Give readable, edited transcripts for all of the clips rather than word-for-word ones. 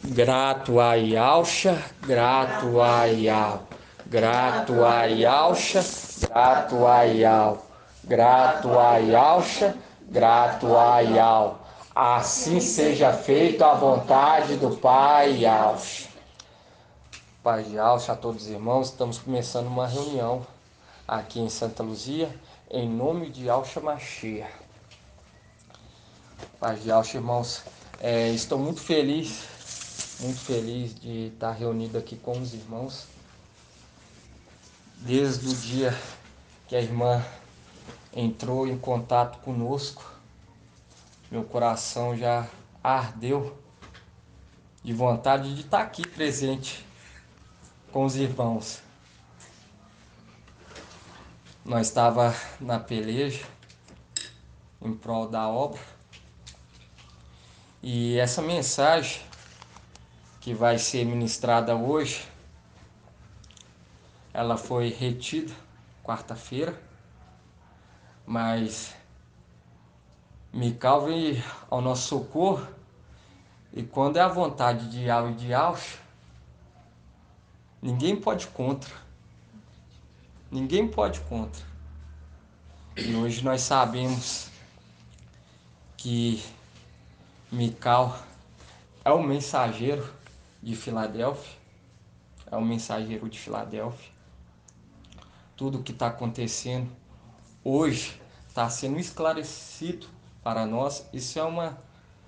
Grato a Yalcha, grato a Yal, grato a Yalcha, grato a Yal, grato a Yalcha, grato a Yal. Assim seja feito a vontade do Pai Yalcha. Pai Yalcha, a todos os irmãos, estamos começando uma reunião aqui em Santa Luzia, em nome de Yalcha Mashiach. Pai Yalcha, irmãos, estou muito feliz de estar reunido aqui com os irmãos. Desde o dia que a irmã entrou em contato conosco, meu coração já ardeu de vontade de estar aqui presente com os irmãos. Nós estávamos na peleja em prol da obra, e essa mensagem que vai ser ministrada hoje, ela foi retida quarta-feira, mas Mical veio ao nosso socorro, e quando é a vontade de Yal e de Yalcha, ninguém pode contra. Ninguém pode contra. E hoje nós sabemos que Mical é o mensageiro de Filadélfia. É o mensageiro de Filadélfia. Tudo o que está acontecendo hoje está sendo esclarecido para nós. Isso é uma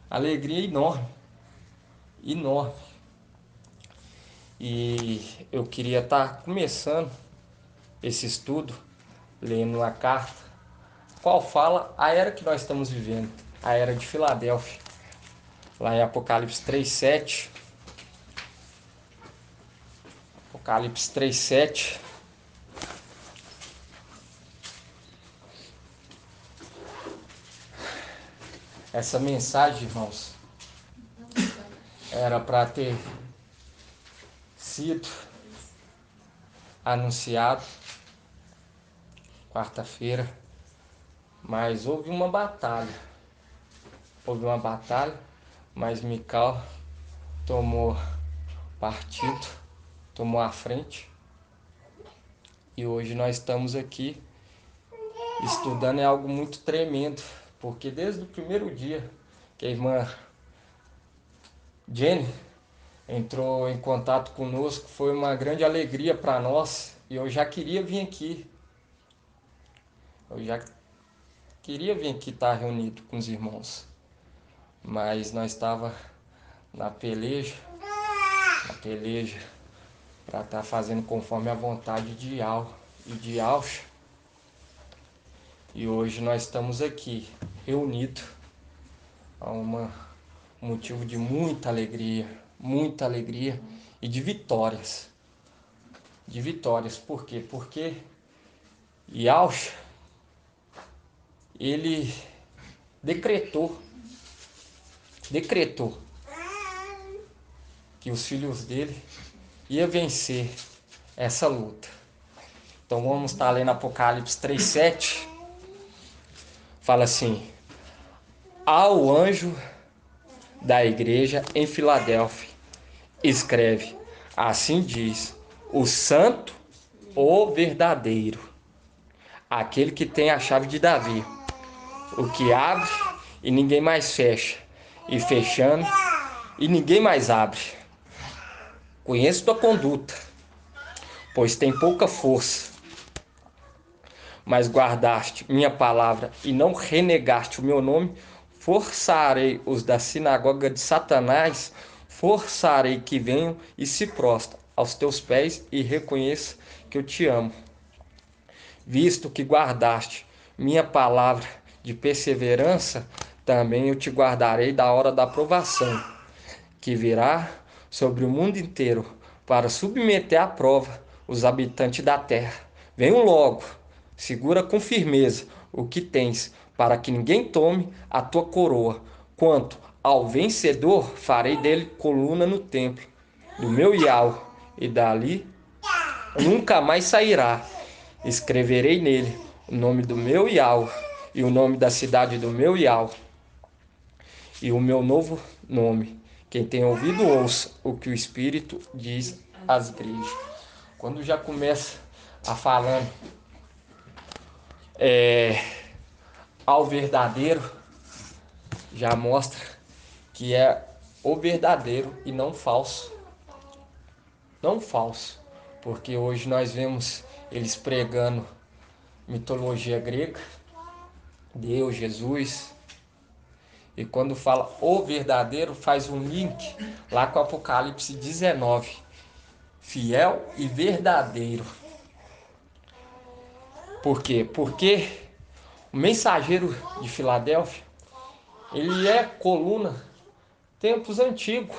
alegria enorme. Enorme. E eu queria estar começando esse estudo lendo uma carta qual fala a era que nós estamos vivendo, a era de Filadélfia. Lá em Apocalipse 3:7. Apocalipse 3:7. Essa mensagem, irmãos, era para ter sido anunciado quarta-feira, mas houve uma batalha. Mas Mical tomou partido, tomou a frente. E hoje nós estamos aqui estudando. É algo muito tremendo, porque desde o primeiro dia que a irmã Jenny entrou em contato conosco, foi uma grande alegria para nós, e eu já queria vir aqui. Estar reunido com os irmãos, mas nós estava na peleja para estar fazendo conforme a vontade de Yal e de Yalcha. E hoje nós estamos aqui reunidos a um motivo de muita alegria e de vitórias. Por quê? Porque Yalcha, ele decretou que os filhos dele iam vencer essa luta. Então vamos estar lendo Apocalipse 3:7. Fala assim: ao anjo da igreja em Filadélfia, escreve: assim diz o santo, o verdadeiro, aquele que tem a chave de Davi, o que abre e ninguém mais fecha, e fechando e ninguém mais abre. Conheço tua conduta, pois tem pouca força, mas guardaste minha palavra e não renegaste o meu nome. Forçarei os da sinagoga de Satanás, forçarei que venham e se prostem aos teus pés e reconheça que eu te amo. Visto que guardaste minha palavra de perseverança, também eu te guardarei da hora da provação, que virá sobre o mundo inteiro, para submeter à prova os habitantes da terra. Venham logo, segura com firmeza o que tens, para que ninguém tome a tua coroa. Quanto ao vencedor, farei dele coluna no templo do meu Yahweh, e dali nunca mais sairá. Escreverei nele o nome do meu Yahweh e o nome da cidade do meu Yahweh, e o meu novo nome, Quem tem ouvido, ouça o que o Espírito diz às igrejas. Quando já começa a falando ao verdadeiro, já mostra que é o verdadeiro e não falso. Não falso, porque hoje nós vemos eles pregando mitologia grega, Deus, Jesus, e quando fala o verdadeiro, faz um link lá com Apocalipse 19, fiel e verdadeiro. Por quê? Porque o mensageiro de Filadélfia, ele é coluna tempos antigos.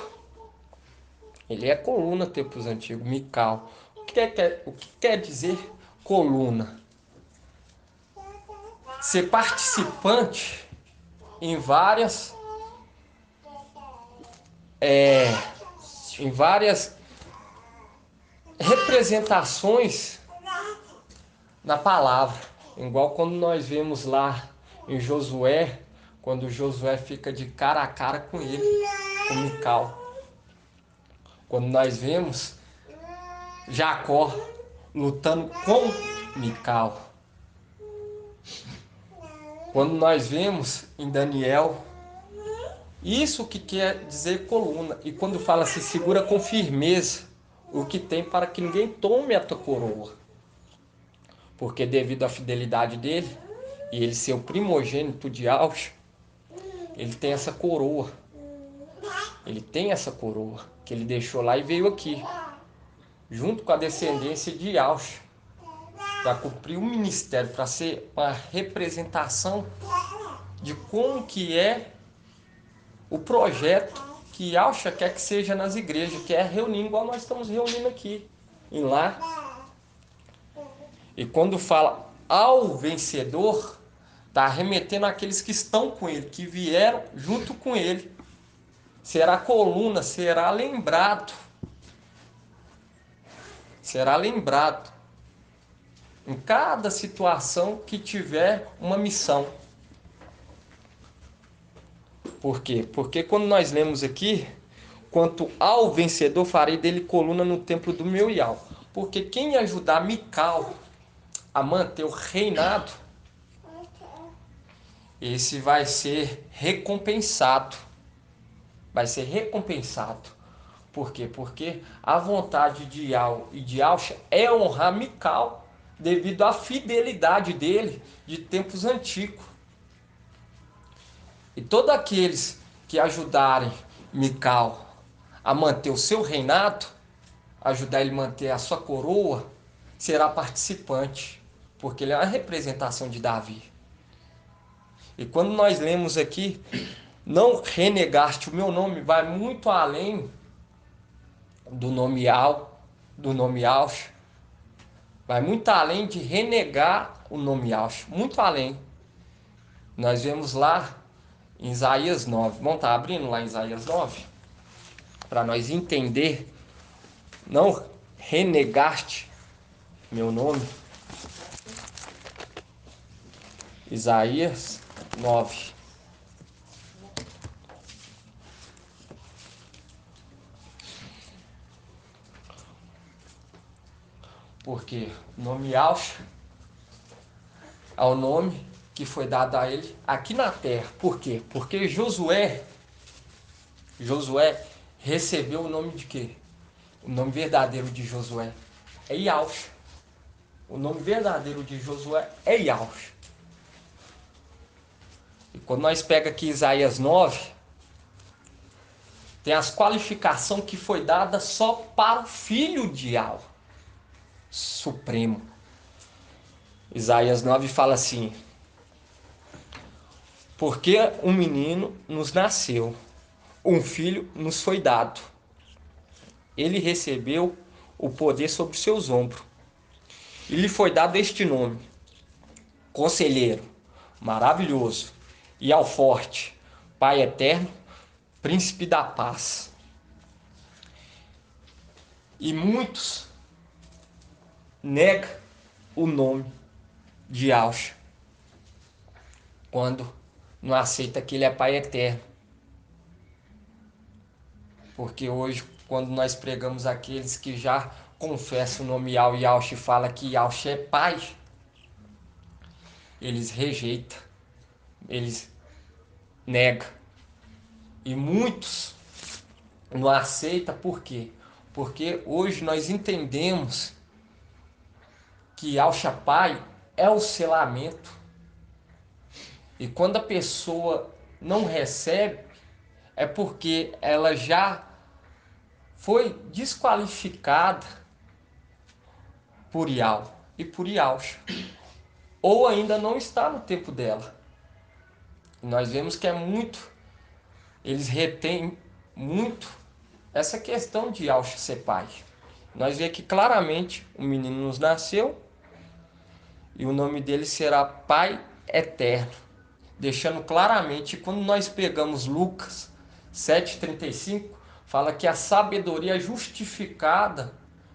Ele é coluna tempos antigos, Mical. O que quer dizer coluna? Ser participante em é, várias representações na palavra. Igual quando nós vemos lá em Josué, quando Josué fica de cara a cara com ele, com Mical. Quando nós vemos Jacó lutando com Mical. Quando nós vemos em Daniel, isso que quer dizer coluna. E quando fala se segura com firmeza o que tem para que ninguém tome a tua coroa. Porque devido à fidelidade dele, e ele ser o primogênito de Aush, ele tem essa coroa. Ele tem essa coroa que ele deixou lá e veio aqui, junto com a descendência de Aush, para cumprir o ministério, para ser uma representação de como que é o projeto que Aush quer que seja nas igrejas, que é reunir igual nós estamos reunindo aqui, em lá. E quando fala ao vencedor, está remetendo àqueles que estão com ele, que vieram junto com ele. Será coluna, será lembrado. Será lembrado em cada situação que tiver uma missão. Por quê? Porque quando nós lemos aqui, quanto ao vencedor, farei dele coluna no templo do meu Ial. Porque quem ajudar Mical a manter o reinado, esse vai ser recompensado. Vai ser recompensado. Por quê? Porque a vontade de Ial e de Ausha é honrar Mical devido à fidelidade dele de tempos antigos. E todos aqueles que ajudarem Mical a manter o seu reinado, ajudar ele a manter a sua coroa, será participante, porque ele é uma representação de Davi. E quando nós lemos aqui, não renegaste o meu nome, vai muito além do nome Aush, vai muito além de renegar o nome Aush, muito além. Nós vemos lá em Isaías 9, vamos estar abrindo lá em Isaías 9, para nós entender, não renegaste meu nome. Isaías 9. Porque o nome Aush é o nome que foi dado a ele aqui na terra. Por quê? Porque Josué recebeu o nome de quê? O nome verdadeiro de Josué é Yaush. O nome verdadeiro de Josué é Yaush. E quando nós pega aqui Isaías 9, tem as qualificações que foi dada só para o filho de Yau, supremo. Isaías 9 fala assim: porque um menino nos nasceu, um filho nos foi dado. Ele recebeu o poder sobre seus ombros. E lhe foi dado este nome: Conselheiro, Maravilhoso, e ao Forte, Pai Eterno, Príncipe da Paz. E muitos negam o nome de Aush quando não aceita que ele é Pai Eterno. Porque hoje, quando nós pregamos aqueles que já confessam o nome Yahweh e fala que Yahweh é pai, eles rejeitam, eles negam. E muitos não aceitam, por quê? Porque hoje nós entendemos que Yahweh pai é o selamento. E quando a pessoa não recebe, é porque ela já foi desqualificada por Yahweh e por Yahweh, ou ainda não está no tempo dela. E nós vemos que é muito, eles retêm muito essa questão de Yahweh ser pai. Nós vemos que claramente o menino nos nasceu e o nome dele será Pai Eterno, deixando claramente, quando nós pegamos Lucas 7,35, fala que a sabedoria é justificada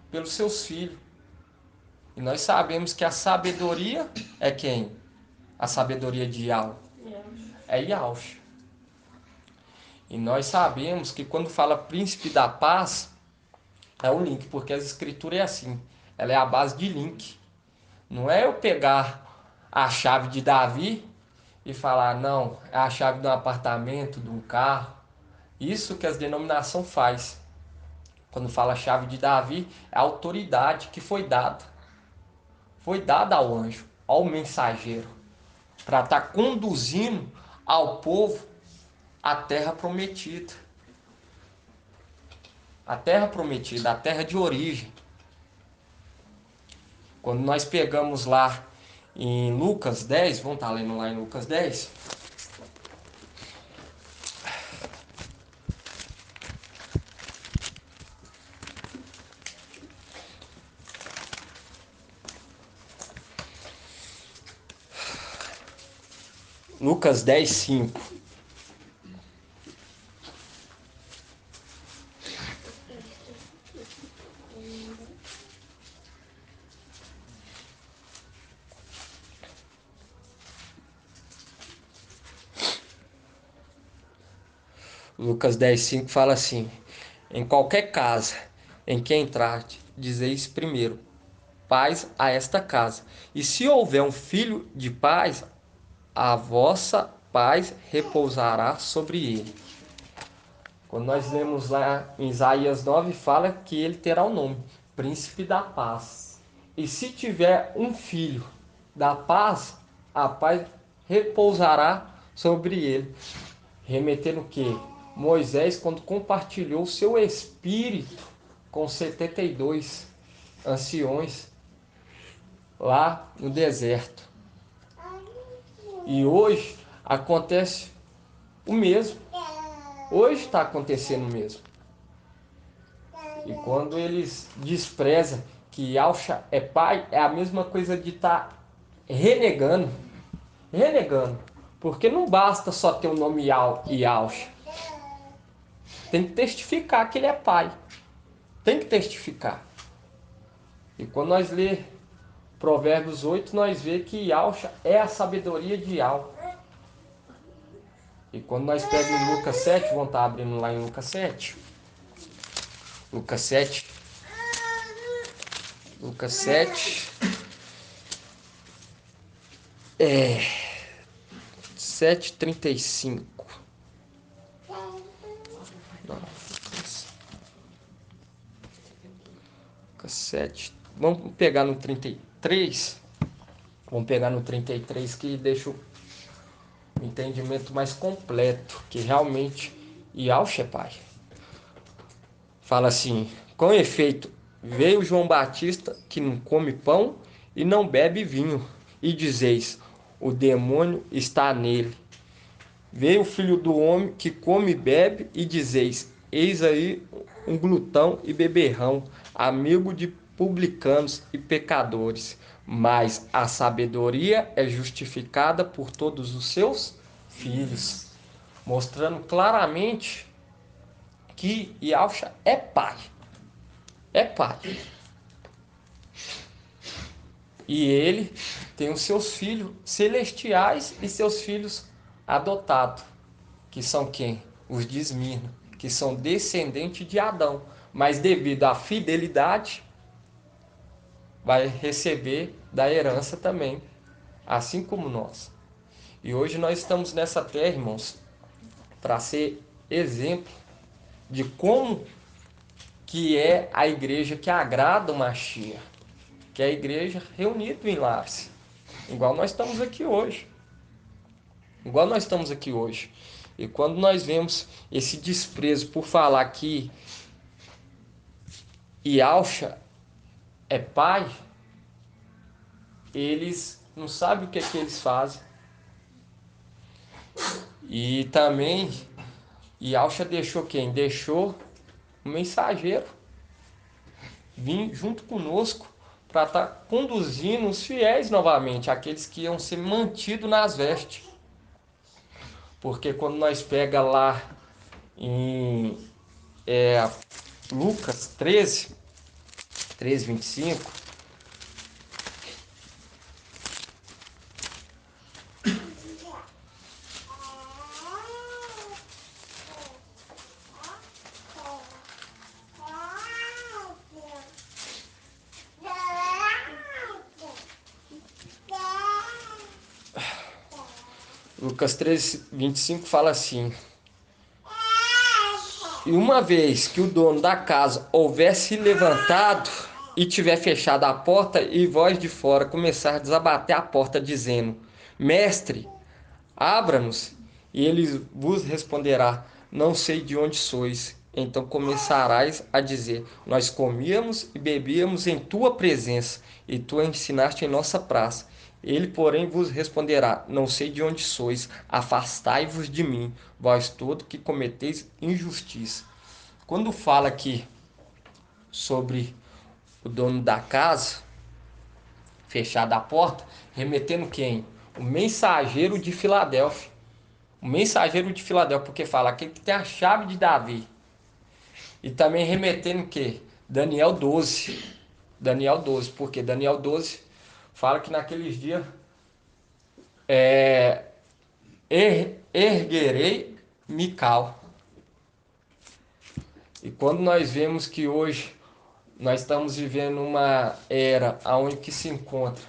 pelos seus filhos. E nós sabemos que a sabedoria é quem? A sabedoria de Yahweh. É Yahweh. E nós sabemos que quando fala príncipe da paz, é o link, porque as escrituras é assim. Ela é a base de link. Não é eu pegar a chave de Davi e falar, não, é a chave de um apartamento, de um carro. Isso que as denominações faz. Quando fala chave de Davi, é a autoridade que foi dada. Foi dada ao anjo, ao mensageiro, para estar conduzindo ao povo a terra prometida. A terra prometida, a terra de origem. Quando nós pegamos lá em Lucas 10, vamos estar lendo lá em Lucas 10. Lucas 10, 5. Lucas 10, 5 fala assim: em qualquer casa em que entrardes, dizeis primeiro, paz a esta casa. E se houver um filho de paz, a vossa paz repousará sobre ele. Quando nós lemos lá em Isaías 9, fala que ele terá o nome, Príncipe da Paz. E se tiver um filho da paz, a paz repousará sobre ele. Remetendo o quê? Moisés, quando compartilhou seu espírito com 72 anciões lá no deserto. E hoje acontece o mesmo. Hoje está acontecendo o mesmo. E quando eles desprezam que Yahweh é pai, é a mesma coisa de estar renegando. Renegando. Porque não basta só ter o nome Yahweh. Tem que testificar que ele é pai. Tem que testificar. E quando nós lê Provérbios 8, nós vê que Yahweh é a sabedoria de Yahweh. E quando nós pegamos em Lucas 7, vamos estar abrindo lá em Lucas 7. Lucas 7. Lucas 7. 7:35. Não, Lucas 7. Vamos pegar no 33. Vamos pegar no 33 que deixa o entendimento mais completo. Que realmente Yahweh é pai. Fala assim: com efeito, veio João Batista que não come pão e não bebe vinho. E dizeis: o demônio está nele. Veio o filho do homem que come e bebe, e dizeis: eis aí um glutão e beberrão, amigo de publicanos e pecadores. Mas a sabedoria é justificada por todos os seus filhos. Mostrando claramente que Yahweh é pai. É pai. E ele tem os seus filhos celestiais e seus filhos adotados, que são quem? Os de Esmirna, que são descendentes de Adão, mas devido à fidelidade, vai receber da herança também, assim como nós. E hoje nós estamos nessa terra, irmãos, para ser exemplo de como que é a igreja que agrada o Mashiach, que é a igreja reunida em lares, igual nós estamos aqui hoje. Igual nós estamos aqui hoje. E quando nós vemos esse desprezo por falar que Yahshua é pai, eles não sabem o que é que eles fazem. E também Yahshua deixou quem? Deixou um mensageiro vir junto conosco para estar conduzindo os fiéis novamente, aqueles que iam ser mantidos nas vestes. Porque quando nós pega lá em Lucas 13, 25, Lucas 13, 25 fala assim: e uma vez que o dono da casa houver se levantado e tiver fechado a porta, e vós de fora começar a desabater a porta, dizendo: Mestre, abra-nos. E ele vos responderá: Não sei de onde sois. Então começarás a dizer: Nós comíamos e bebíamos em tua presença, e tu ensinaste em nossa praça. Ele, porém, vos responderá: Não sei de onde sois, afastai-vos de mim, vós todos que cometeis injustiça. Quando fala aqui sobre o dono da casa, fechada a porta, remetendo quem? O mensageiro de Filadélfia. O mensageiro de Filadélfia, porque fala aquele que tem a chave de Davi. E também remetendo o quê? Daniel 12. Daniel 12, porque Daniel 12 fala que naqueles dias erguerei Mical. E quando nós vemos que hoje nós estamos vivendo uma era onde que se encontra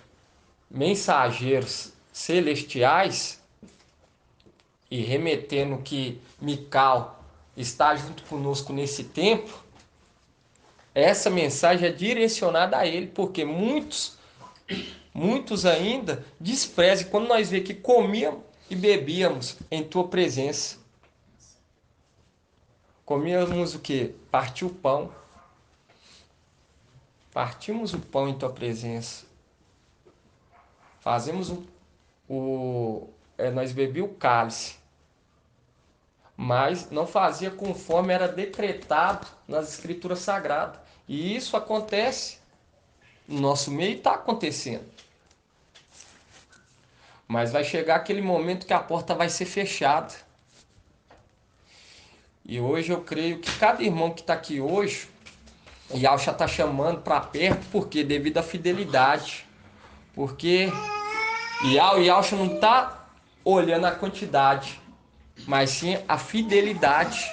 mensageiros celestiais, e remetendo que Mical está junto conosco nesse tempo, essa mensagem é direcionada a ele, porque muitos ainda desprezam quando nós vemos que comíamos e bebíamos em tua presença. Comíamos o que? Partiu o pão. Partimos o pão em tua presença. Fazemos nós bebíamos o cálice, mas não fazia conforme era decretado nas escrituras sagradas. E isso acontece no nosso meio e está acontecendo. Mas vai chegar aquele momento que a porta vai ser fechada. E hoje eu creio que cada irmão que está aqui hoje, Yahshua está chamando para perto, porque devido à fidelidade. Porque Yahshua não está olhando a quantidade, mas sim a fidelidade.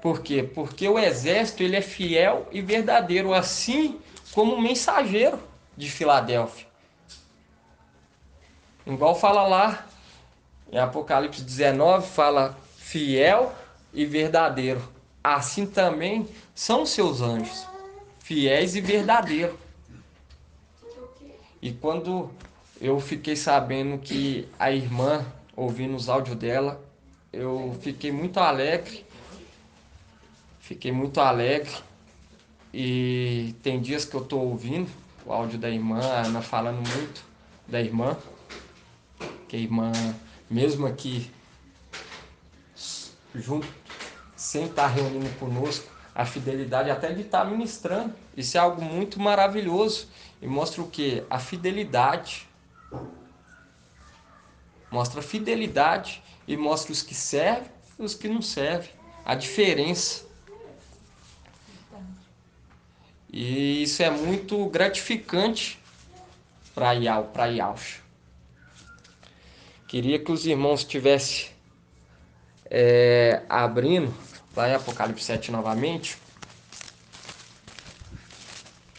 Por quê? Porque o exército ele é fiel e verdadeiro, assim como o mensageiro de Filadélfia. Igual fala lá em Apocalipse 19, fala fiel e verdadeiro. Assim também são seus anjos, fiéis e verdadeiros. E quando eu fiquei sabendo que a irmã, ouvindo os áudios dela, eu fiquei muito alegre. Fiquei muito alegre. E tem dias que eu estou ouvindo o áudio da irmã, a Ana falando muito da irmã. Que a irmã, mesmo aqui, junto, sem estar reunindo conosco, a fidelidade até de estar ministrando. Isso é algo muito maravilhoso. E mostra o quê? A fidelidade. Mostra a fidelidade e mostra os que servem e os que não servem. A diferença. E isso é muito gratificante para Yahshua. Queria que os irmãos estivessem abrindo Vai Apocalipse 7 novamente.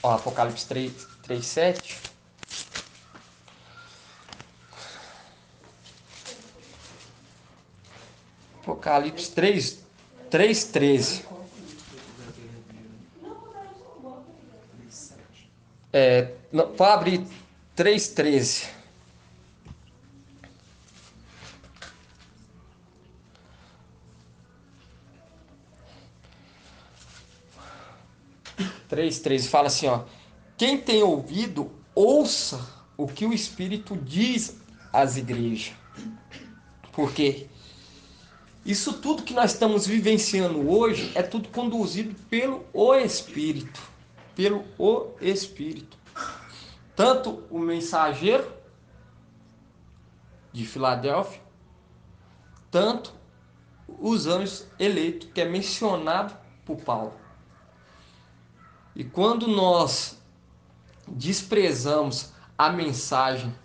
Ó, Apocalipse 3, 7. Apocalipse 3, 13. Pode abrir 3, 13. Três, 13 fala assim, ó. Quem tem ouvido, ouça o que o Espírito diz às igrejas. Porque isso tudo que nós estamos vivenciando hoje é tudo conduzido pelo o Espírito. Pelo o Espírito. Tanto o mensageiro de Filadélfia, tanto os anjos eleitos, que é mencionado por Paulo. E quando nós desprezamos a mensagem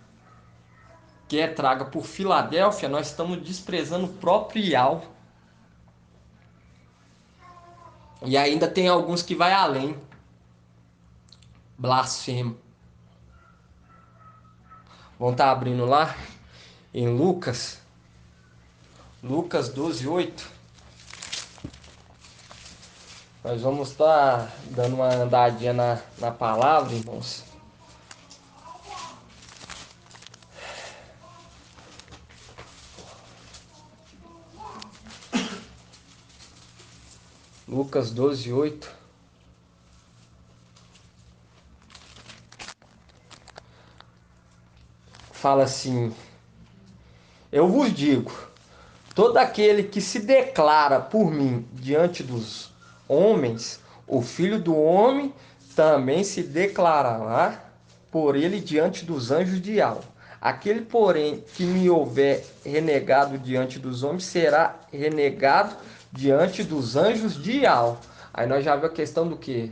que é traga por Filadélfia, nós estamos desprezando o próprio Ial. E ainda tem alguns que vai além. Blasfemo. Vamos estar abrindo lá em Lucas 12, 8. Nós vamos estar dando uma andadinha na palavra, irmãos. Lucas 12, 8. Fala assim: eu vos digo, todo aquele que se declara por mim diante dos homens, o Filho do Homem também se declarará por ele diante dos anjos de Al. Aquele, porém, que me houver renegado diante dos homens, será renegado diante dos anjos de Al. Aí nós já vimos a questão do que?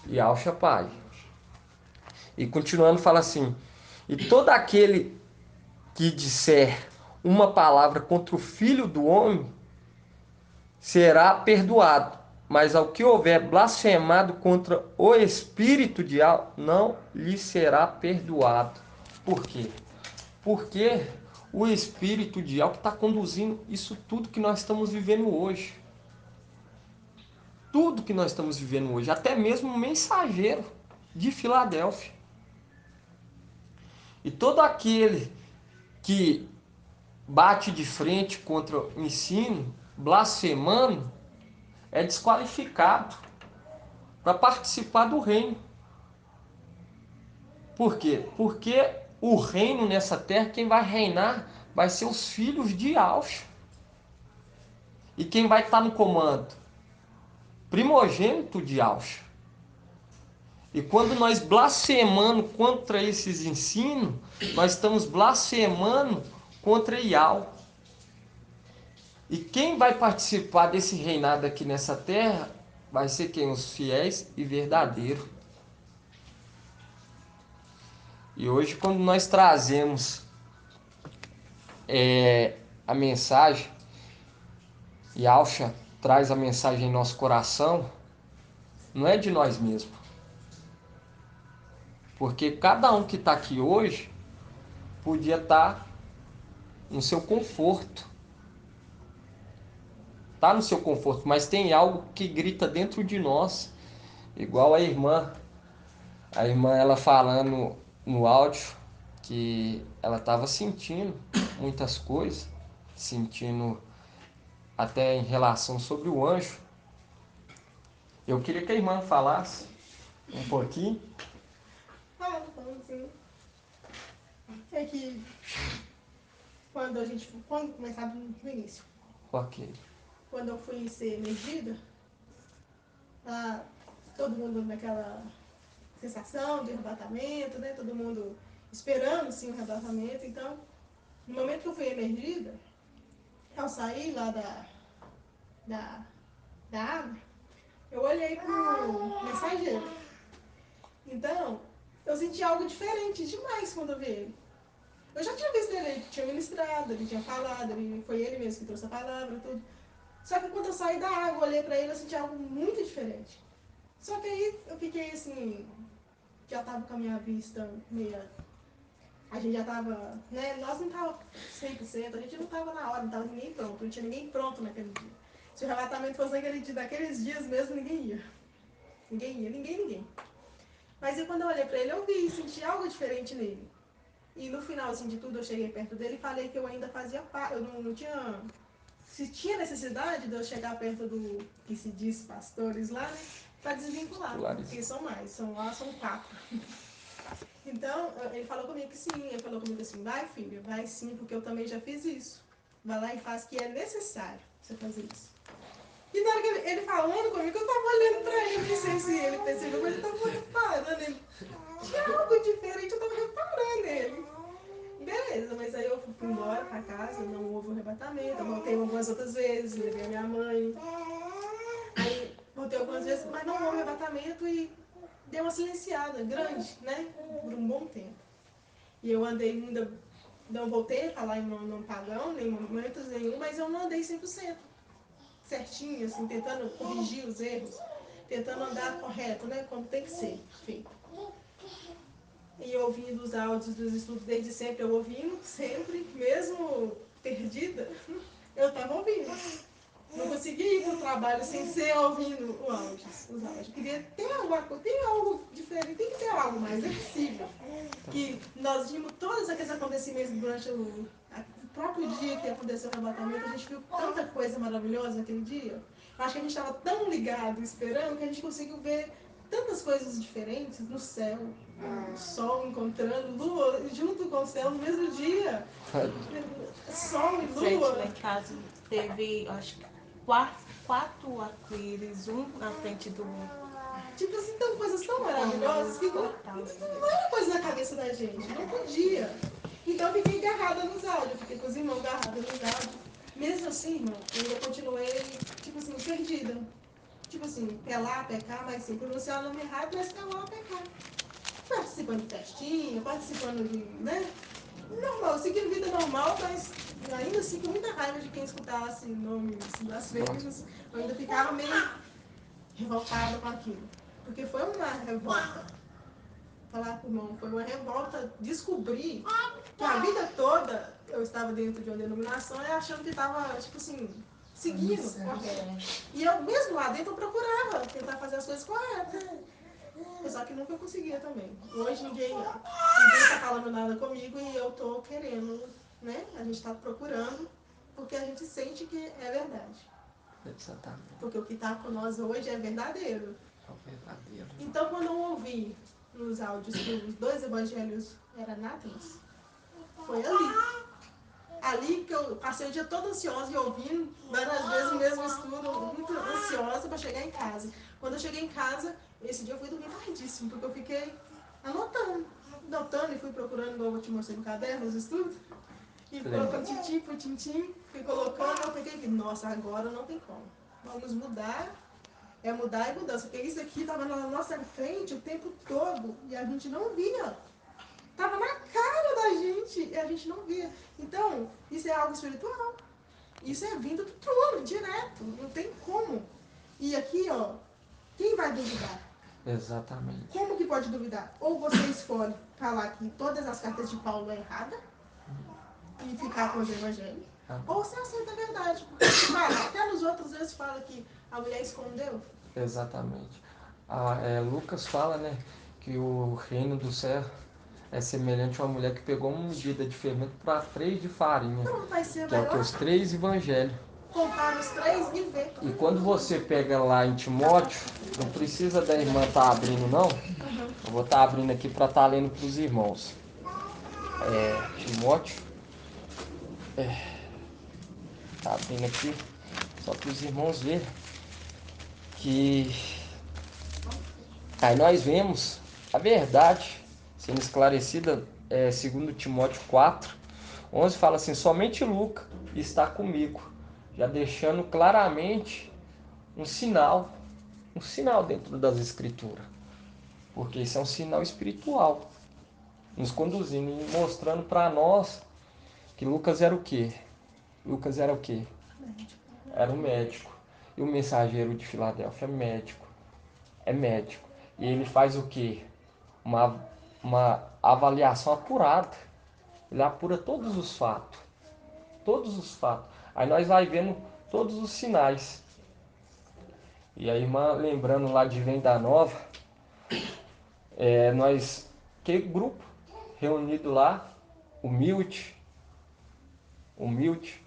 Yahshua Pai. E continuando fala assim: e todo aquele que disser uma palavra contra o Filho do Homem será perdoado, mas ao que houver blasfemado contra o Espírito de Al, não lhe será perdoado. Por quê? Porque o Espírito de Al que está conduzindo isso tudo que nós estamos vivendo hoje. Tudo que nós estamos vivendo hoje, até mesmo o mensageiro de Filadélfia. E todo aquele que bate de frente contra o ensino, blasfemando, é desqualificado para participar do reino. Por quê? Porque o reino nessa terra, quem vai reinar vai ser os filhos de Yahshua. E quem vai estar no comando? Primogênito de Yahshua. E quando nós blasfemamos contra esses ensinos, nós estamos blasfemando contra Yahweh. E quem vai participar desse reinado aqui nessa terra vai ser quem? Os fiéis e verdadeiros. E hoje, quando nós trazemos a mensagem, e Alcha traz a mensagem em nosso coração, não é de nós mesmos. Porque cada um que está aqui hoje podia estar no seu conforto. Está no seu conforto, mas tem algo que grita dentro de nós. Igual a irmã ela falando no áudio que ela estava sentindo muitas coisas, sentindo até em relação sobre o anjo. Eu queria que a irmã falasse um pouquinho. Falo sim. É que quando começava no início, Ok. quando eu fui ser elegida, tá todo mundo naquela sensação de arrebatamento, né? Todo mundo esperando sim o arrebatamento. Então, no momento que eu fui emergida, ao sair lá da, da água, eu olhei pro mensageiro. Então, eu senti algo diferente demais quando eu vi ele. Eu já tinha visto ele tinha ministrado, ele tinha falado, foi ele mesmo que trouxe a palavra, tudo. Só que quando eu saí da água, olhei pra ele, eu senti algo muito diferente. Só que aí eu fiquei assim, já tava com a minha vista meia. A gente já tava, né? Nós não tava 100%, a gente não tava na hora, não tava ninguém pronto, não tinha ninguém pronto naquele dia. Se o arrebatamento fosse naquele dia, daqueles dias mesmo, ninguém ia. Ninguém ia, ninguém. Mas aí quando eu olhei pra ele, eu vi, senti algo diferente nele. E no final assim, de tudo, eu cheguei perto dele e falei que eu ainda fazia parte, eu não tinha. Se tinha necessidade de eu chegar perto do que se diz pastores lá, né? Pra desvincular, porque são mais, são 4. Então, ele falou comigo que sim, ele falou comigo assim, vai filha, vai sim, porque eu também já fiz isso. Vai lá e faz o que é necessário você fazer isso. E na hora que ele falando comigo, eu tava olhando pra ele, não sei se ele percebeu, mas ele tava reparando, ele tinha algo diferente, eu tava reparando ele. Beleza, mas aí eu fui embora pra casa, não houve um arrebatamento, eu voltei algumas outras vezes, levei a minha mãe. Aí voltei algumas vezes, mas não houve arrebatamento e deu uma silenciada grande, né? Por um bom tempo. E eu andei ainda, não voltei a falar em não pagão, nem momentos nenhum, mas eu não andei 100% certinho, assim, tentando corrigir os erros, tentando andar correto, né? Como tem que ser feito. E ouvindo os áudios dos estudos desde sempre, eu ouvindo, sempre, mesmo perdida, eu estava ouvindo. Não conseguia ir para o trabalho sem ser ouvindo os áudios. Queria ter alguma coisa, tem algo diferente, tem que ter algo mais, é possível. Que nós vimos todos aqueles acontecimentos durante o próprio dia que aconteceu o arrebatamento, a gente viu tanta coisa maravilhosa naquele dia. Acho que a gente estava tão ligado, esperando, que a gente conseguiu ver tantas coisas diferentes no céu. O sol encontrando, lua junto com o céu no mesmo dia. Sol e lua. Lá em casa teve, acho que, quatro arco-íris, um na frente do Tipo assim, tão coisas tão maravilhosas que não era coisa na cabeça da gente, não podia. Então eu fiquei agarrada nos áudios, fiquei com os irmãos agarrados nos áudios. Mesmo assim, irmão, eu ainda continuei, tipo assim, perdida. Tipo assim, pelar, pecar, mas sim, pronunciar o nome errado, mas pelar, pecar. Participando de festinha, participando de, né? Normal, seguindo vida normal, mas ainda assim com muita raiva de quem escutasse nomes blasfêmicos. Eu ainda ficava meio revoltada com aquilo. Porque foi uma revolta. Falar com o irmão, foi uma revolta descobrir que a vida toda eu estava dentro de uma denominação e achando que estava, tipo assim, seguindo correto. E eu mesmo lá dentro eu procurava tentar fazer as coisas corretas. Só que nunca conseguia também. Hoje ninguém tá falando nada comigo e eu tô querendo, né? A gente tá procurando porque a gente sente que é verdade. Exatamente. Porque o que tá com nós hoje é verdadeiro. É o verdadeiro. Então quando eu ouvi nos áudios que os 2 evangelhos eram anátemas, foi ali. Ali que eu passei o dia todo ansiosa e ouvindo várias vezes o mesmo estudo, muito ansiosa para chegar em casa. Quando eu cheguei em casa, esse dia eu fui dormir tardíssimo, porque eu fiquei anotando e fui procurando, igual eu te mostrei no caderno, os estudos, e colocando tintim por tintim, fui colocando, eu peguei e vi, nossa, agora não tem como. Vamos mudar, é mudar e mudança, porque isso aqui estava na nossa frente o tempo todo e a gente não via. Tava na cara da gente e a gente não via. Então, isso é algo espiritual. Isso é vindo do trono, direto. Não tem como. E aqui, ó, quem vai duvidar? Exatamente. Como que pode duvidar? Ou você escolhe falar que todas as cartas de Paulo é errada e ficar com os evangelhos, ou você aceita a verdade. Porque, cara, até nos outros vezes fala que a mulher escondeu. Exatamente. Lucas fala, né, que o reino do céu é semelhante a uma mulher que pegou uma medida de fermento para 3 de farinha, Não vai ser que é o que melhor os 3 evangelhos. comprar os 3 e ver. E quando você pega lá em Timóteo, não precisa da irmã estar abrindo não, eu vou estar abrindo aqui para estar lendo para os irmãos. Timóteo, tá abrindo aqui, só para os irmãos verem que aí nós vemos a verdade sendo esclarecida, segundo Timóteo 4, 11 fala assim, somente Lucas está comigo, já deixando claramente um sinal dentro das escrituras, porque isso é um sinal espiritual, nos conduzindo e mostrando para nós que Lucas era o quê? Lucas era o quê? era um médico. E o mensageiro de Filadélfia é médico. É médico. E ele faz o quê? Uma avaliação apurada. Ele apura todos os fatos. Todos os fatos. Aí nós vai vendo todos os sinais. E a irmã, lembrando lá de Venda Nova, nós, que grupo reunido lá, humilde, humilde,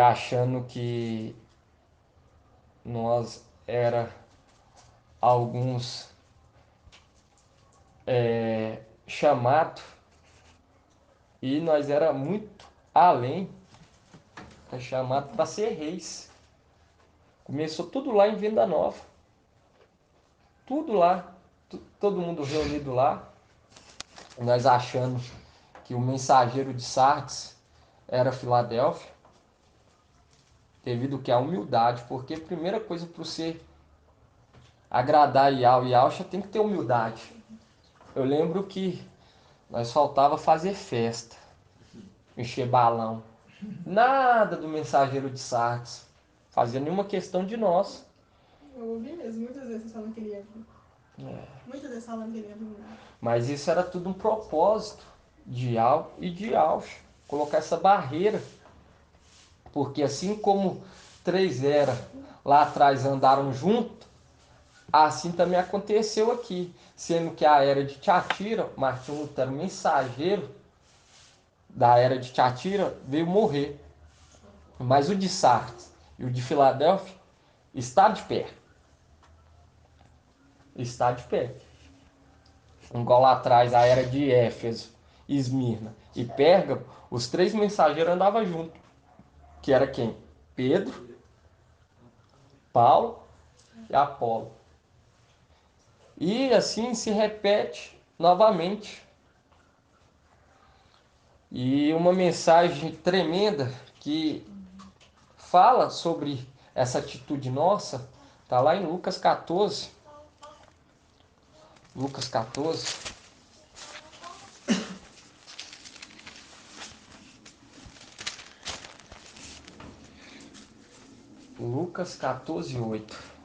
achando que nós era alguns chamado e nós era muito além, chamado para ser reis. Começou tudo lá em Venda Nova, tudo lá, todo mundo reunido lá, nós achando que o mensageiro de Sardes era Filadélfia, devido que a humildade, porque a primeira coisa para você agradar Iau e Alcha tem que ter humildade. Eu lembro que nós faltava fazer festa, encher balão, nada do mensageiro de Sardes, fazia nenhuma questão de nós. Eu ouvi mesmo, muitas vezes falando que ele ia vir. Muitas vezes falando que ele ia vir. Mas isso era tudo um propósito de Iau e de Alcha, colocar essa barreira. Porque assim como três eras lá atrás andaram junto, assim também aconteceu aqui. Sendo que a era de Tiatira, Martinho Lutero, mensageiro da era de Tiatira, veio morrer. Mas o de Sardes e o de Filadélfia está de pé. Está de pé. Igual lá atrás, a era de Éfeso, Esmirna e Pérgamo, os três mensageiros andavam juntos. Que era quem? Pedro, Paulo e Apolo. E assim se repete novamente. E uma mensagem tremenda que fala sobre essa atitude nossa, está lá em Lucas 14. Lucas 14. Lucas 14, 8.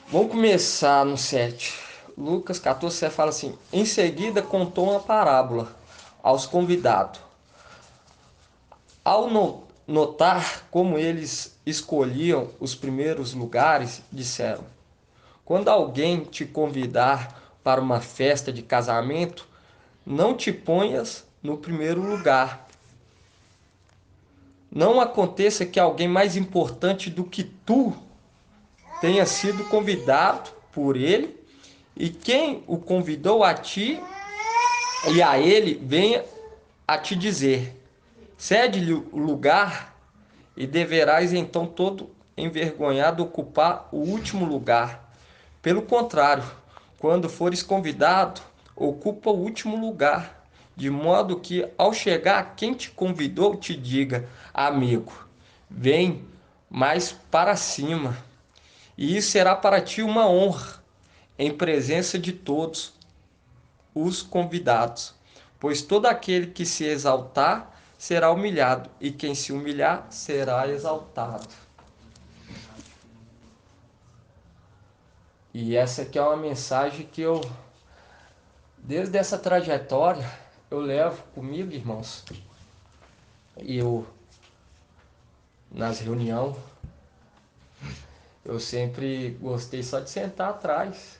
Vamos começar no 7. Lucas 14, você fala assim: em seguida contou uma parábola aos convidados. Ao notar como eles escolhiam os primeiros lugares, disseram: quando alguém te convidar para uma festa de casamento, não te ponhas no primeiro lugar. Não aconteça que alguém mais importante do que tu tenha sido convidado por ele, e quem o convidou a ti e a ele venha a te dizer: cede-lhe o lugar, e deverás então todo envergonhado ocupar o último lugar. Pelo contrário, quando fores convidado, ocupa o último lugar, de modo que ao chegar quem te convidou te diga: amigo, vem mais para cima. E isso será para ti uma honra, em presença de todos os convidados. Pois todo aquele que se exaltar será humilhado, e quem se humilhar será exaltado. E essa aqui é uma mensagem que eu, desde essa trajetória, eu levo comigo, irmãos. E eu, nas reuniões, eu sempre gostei só de sentar atrás.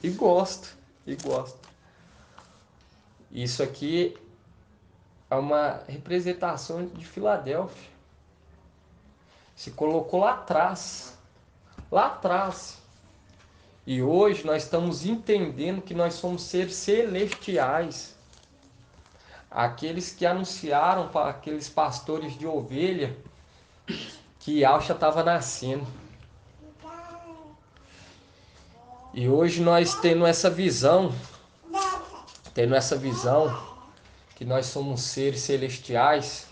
E gosto, e gosto. Isso aqui é uma representação de Filadélfia. Se colocou lá atrás. Lá atrás. E hoje nós estamos entendendo que nós somos seres celestiais. Aqueles que anunciaram para aqueles pastores de ovelha que Alcha estava nascendo. E hoje nós tendo essa visão que nós somos seres celestiais,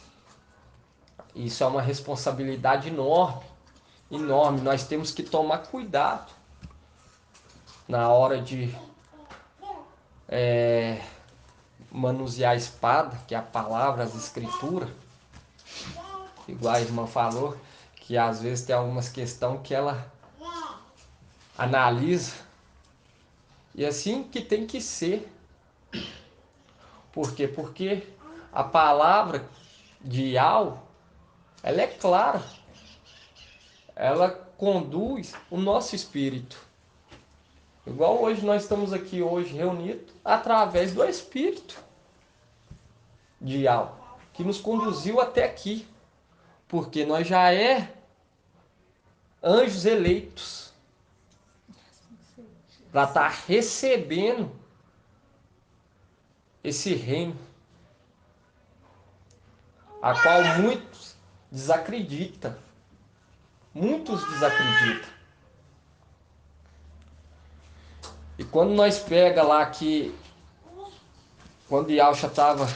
isso é uma responsabilidade enorme, enorme. Nós temos que tomar cuidado na hora de manusear a espada, que é a palavra, as escrituras, igual a irmã falou, que às vezes tem algumas questões que ela analisa, e assim que tem que ser. Por quê? Porque a palavra de Yahweh, ela é clara, ela conduz o nosso espírito. Igual hoje nós estamos aqui hoje reunidos através do Espírito de Yahweh, que nos conduziu até aqui, porque nós já anjos eleitos para estar recebendo esse reino, a qual muitos desacreditam. E quando nós pega lá que quando Yahshua estava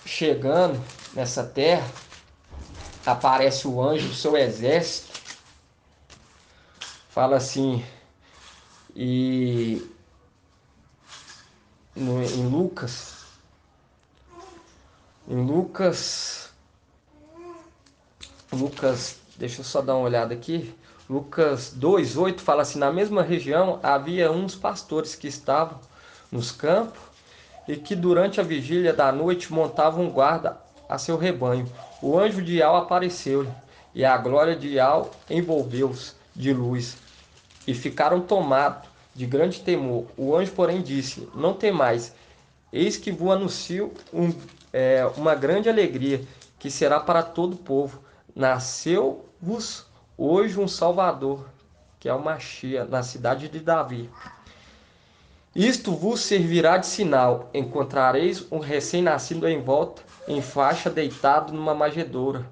chegando nessa terra, aparece o anjo do seu exército, fala assim, e em Lucas, deixa eu só dar uma olhada aqui. Lucas 2:8 fala assim: na mesma região havia uns pastores que estavam nos campos e que durante a vigília da noite montavam guarda a seu rebanho. O anjo de Yahweh apareceu-lhe, e a glória de Yahweh envolveu-os de luz, e ficaram tomados de grande temor. O anjo, porém, disse: não temais, eis que vos anuncio uma grande alegria, que será para todo o povo. Nasceu-vos hoje um Salvador, que é o Machia, na cidade de Davi. Isto vos servirá de sinal: encontrareis um recém-nascido em volta, em faixa, deitado numa manjedoura.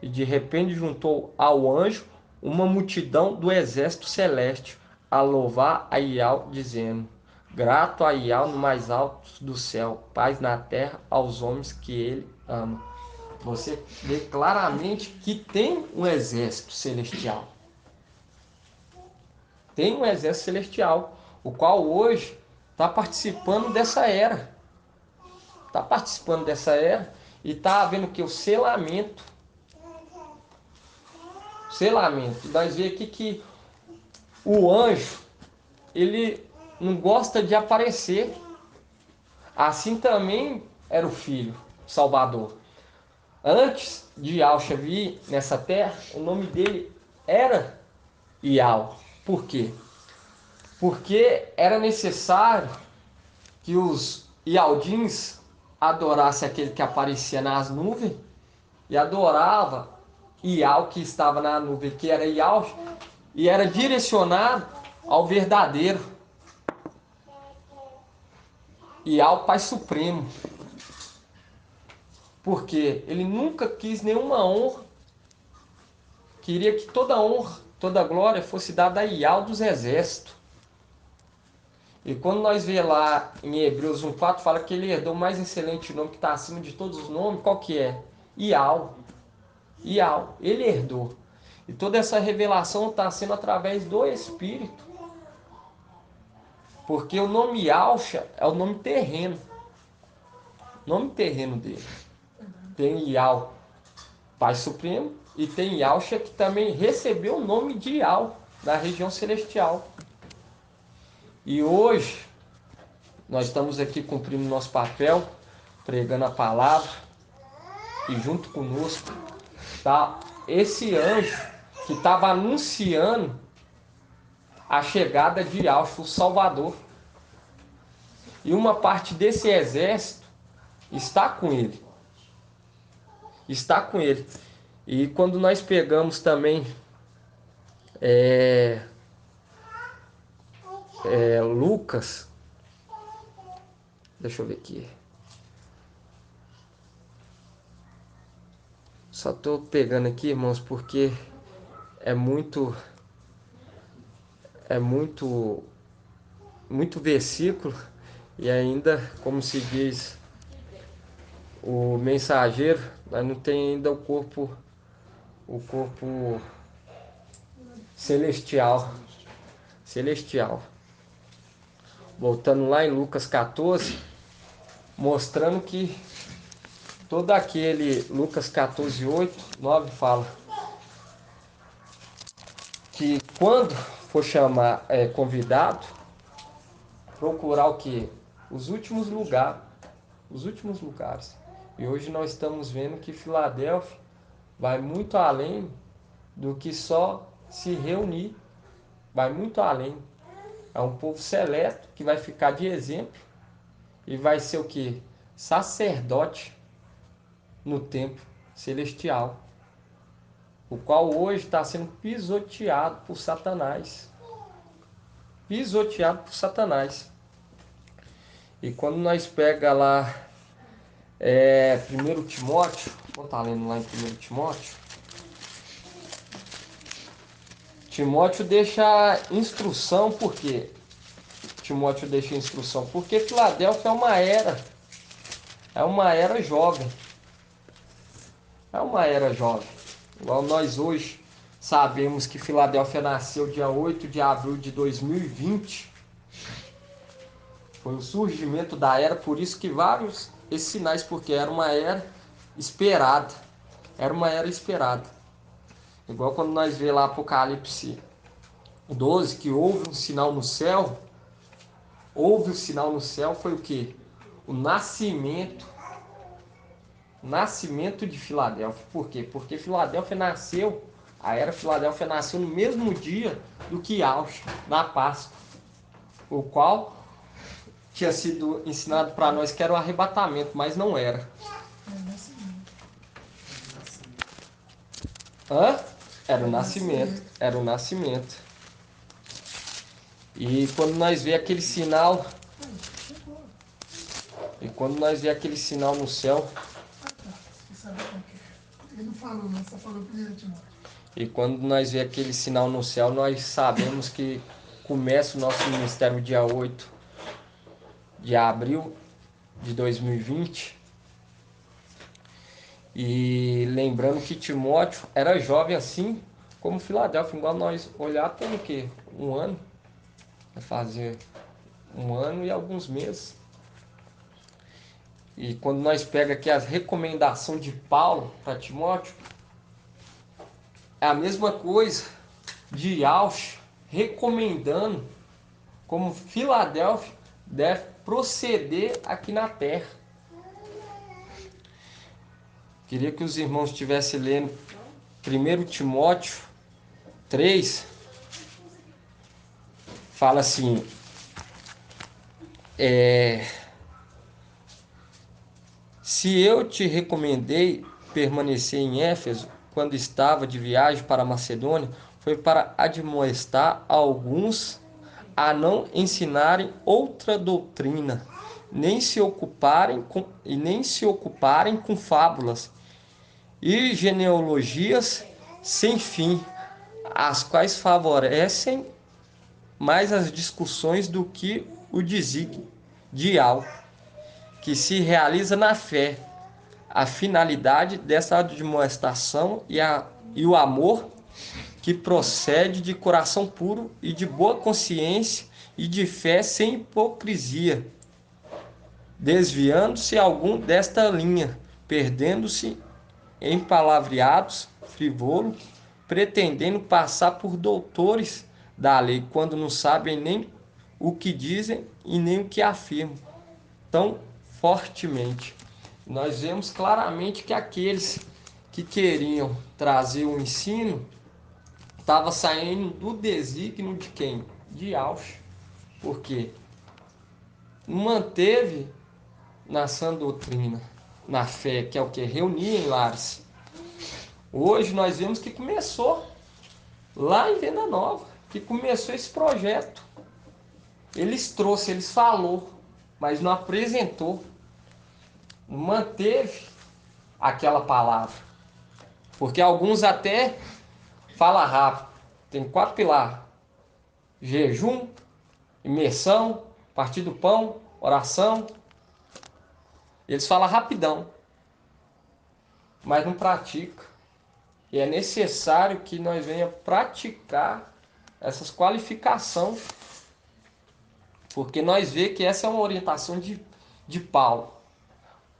E de repente juntou ao anjo uma multidão do exército celeste, a louvar a Iau, dizendo: grato a Iau no mais alto do céu, paz na terra aos homens que ele ama. Você vê claramente que tem um exército celestial. Tem um exército celestial, o qual hoje está participando dessa era. Está participando dessa era e está havendo que o selamento. Selamento. Nós vemos aqui que o anjo, ele não gosta de aparecer. Assim também era o filho, Salvador. Antes de Yahshua vir nessa terra, o nome dele era Iau. Por quê? Porque era necessário que os Ialdins adorassem aquele que aparecia nas nuvens e adorava Iau que estava na nuvem, que era Yahshua, e era direcionado ao verdadeiro Iau, Pai Supremo. Porque ele nunca quis nenhuma honra, queria que toda honra, toda glória fosse dada a Iau dos exércitos. E quando nós vê lá em Hebreus 1:4, fala que ele herdou o mais excelente nome que está acima de todos os nomes, qual que é? Iau. Iau, ele herdou. E toda essa revelação está sendo através do Espírito. Porque o nome Yahshua é o nome terreno. Nome terreno dele. Tem Iau, Pai Supremo, e tem Yahshua que também recebeu o nome de Iau, da região celestial. E hoje, nós estamos aqui cumprindo nosso papel, pregando a palavra, e junto conosco está esse anjo que estava anunciando a chegada de Yahshua, o Salvador. E uma parte desse exército está com ele. Está com ele. E quando nós pegamos também Lucas, deixa eu ver aqui. Só estou pegando aqui, irmãos, porque é muito muito versículo e ainda, como se diz o mensageiro, mas não tem ainda o corpo celestial. voltando lá em Lucas 14, mostrando que todo aquele, Lucas 14, 8, 9 fala que quando for chamar convidado, procurar o que? Os últimos lugares. Os últimos lugares. E hoje nós estamos vendo que Filadélfia vai muito além do que só se reunir. Vai muito além. É um povo seleto que vai ficar de exemplo e vai ser o que? Sacerdote no templo celestial, o qual hoje está sendo pisoteado por Satanás. Pisoteado por Satanás. E quando nós pega lá 1 Timóteo, vou estar lendo lá em 1 Timóteo. Timóteo deixa instrução, por quê? Timóteo deixa instrução porque Filadélfia é uma era jovem. É uma era jovem. Igual nós hoje sabemos que Filadélfia nasceu dia 8 de abril de 2020. Foi o surgimento da era, por isso que vários esses sinais, porque era uma era esperada. Era uma era esperada. Igual quando nós vê lá Apocalipse 12, que houve um sinal no céu. Houve o sinal no céu, foi o que? O nascimento de Filadélfia. Por quê? Porque Filadélfia nasceu, a era Filadélfia nasceu no mesmo dia do que Auschwitz, na Páscoa, o qual tinha sido ensinado para nós que era o arrebatamento, mas não era. Hã? Era o nascimento. Era o nascimento. E quando nós vê aquele sinal, no céu, ele não falou, não, só falou 1 Timóteo. e quando nós vê aquele sinal no céu, nós sabemos que começa o nosso ministério dia 8 de abril de 2020. E lembrando que Timóteo era jovem assim como Filadélfia, igual nós olhar tem o quê? Um ano, vai fazer 1 ano e alguns meses. E quando nós pega aqui as recomendações de Paulo para Timóteo, é a mesma coisa de Auschwitz recomendando como Filadélfia deve proceder aqui na terra. Queria que os irmãos estivessem lendo 1 Timóteo 3, fala assim, se eu te recomendei permanecer em Éfeso quando estava de viagem para a Macedônia, foi para admoestar alguns a não ensinarem outra doutrina, nem se ocuparem com fábulas e genealogias sem fim, as quais favorecem mais as discussões do que o desígnio dial que se realiza na fé. A finalidade dessa admoestação e o amor que procede de coração puro e de boa consciência e de fé sem hipocrisia, desviando-se algum desta linha, perdendo-se em palavreados frivolos, pretendendo passar por doutores da lei, quando não sabem nem o que dizem e nem o que afirmam tão fortemente. Nós vemos claramente que aqueles que queriam trazer o ensino estavam saindo do desígnio de quem? De Auschwitz. Por quê? Manteve na sã doutrina, na fé, que é o que? Reunir em lares. Hoje nós vemos que começou lá em Venda Nova, que começou esse projeto. Eles falou, mas não apresentou, não manteve aquela palavra. Porque alguns até falam rápido. Tem 4 pilares: jejum, imersão, partir do pão, oração. Eles falam rapidão, mas não pratica. E é necessário que nós venhamos praticar essas qualificações Porque nós vemos que essa é uma orientação de Paulo.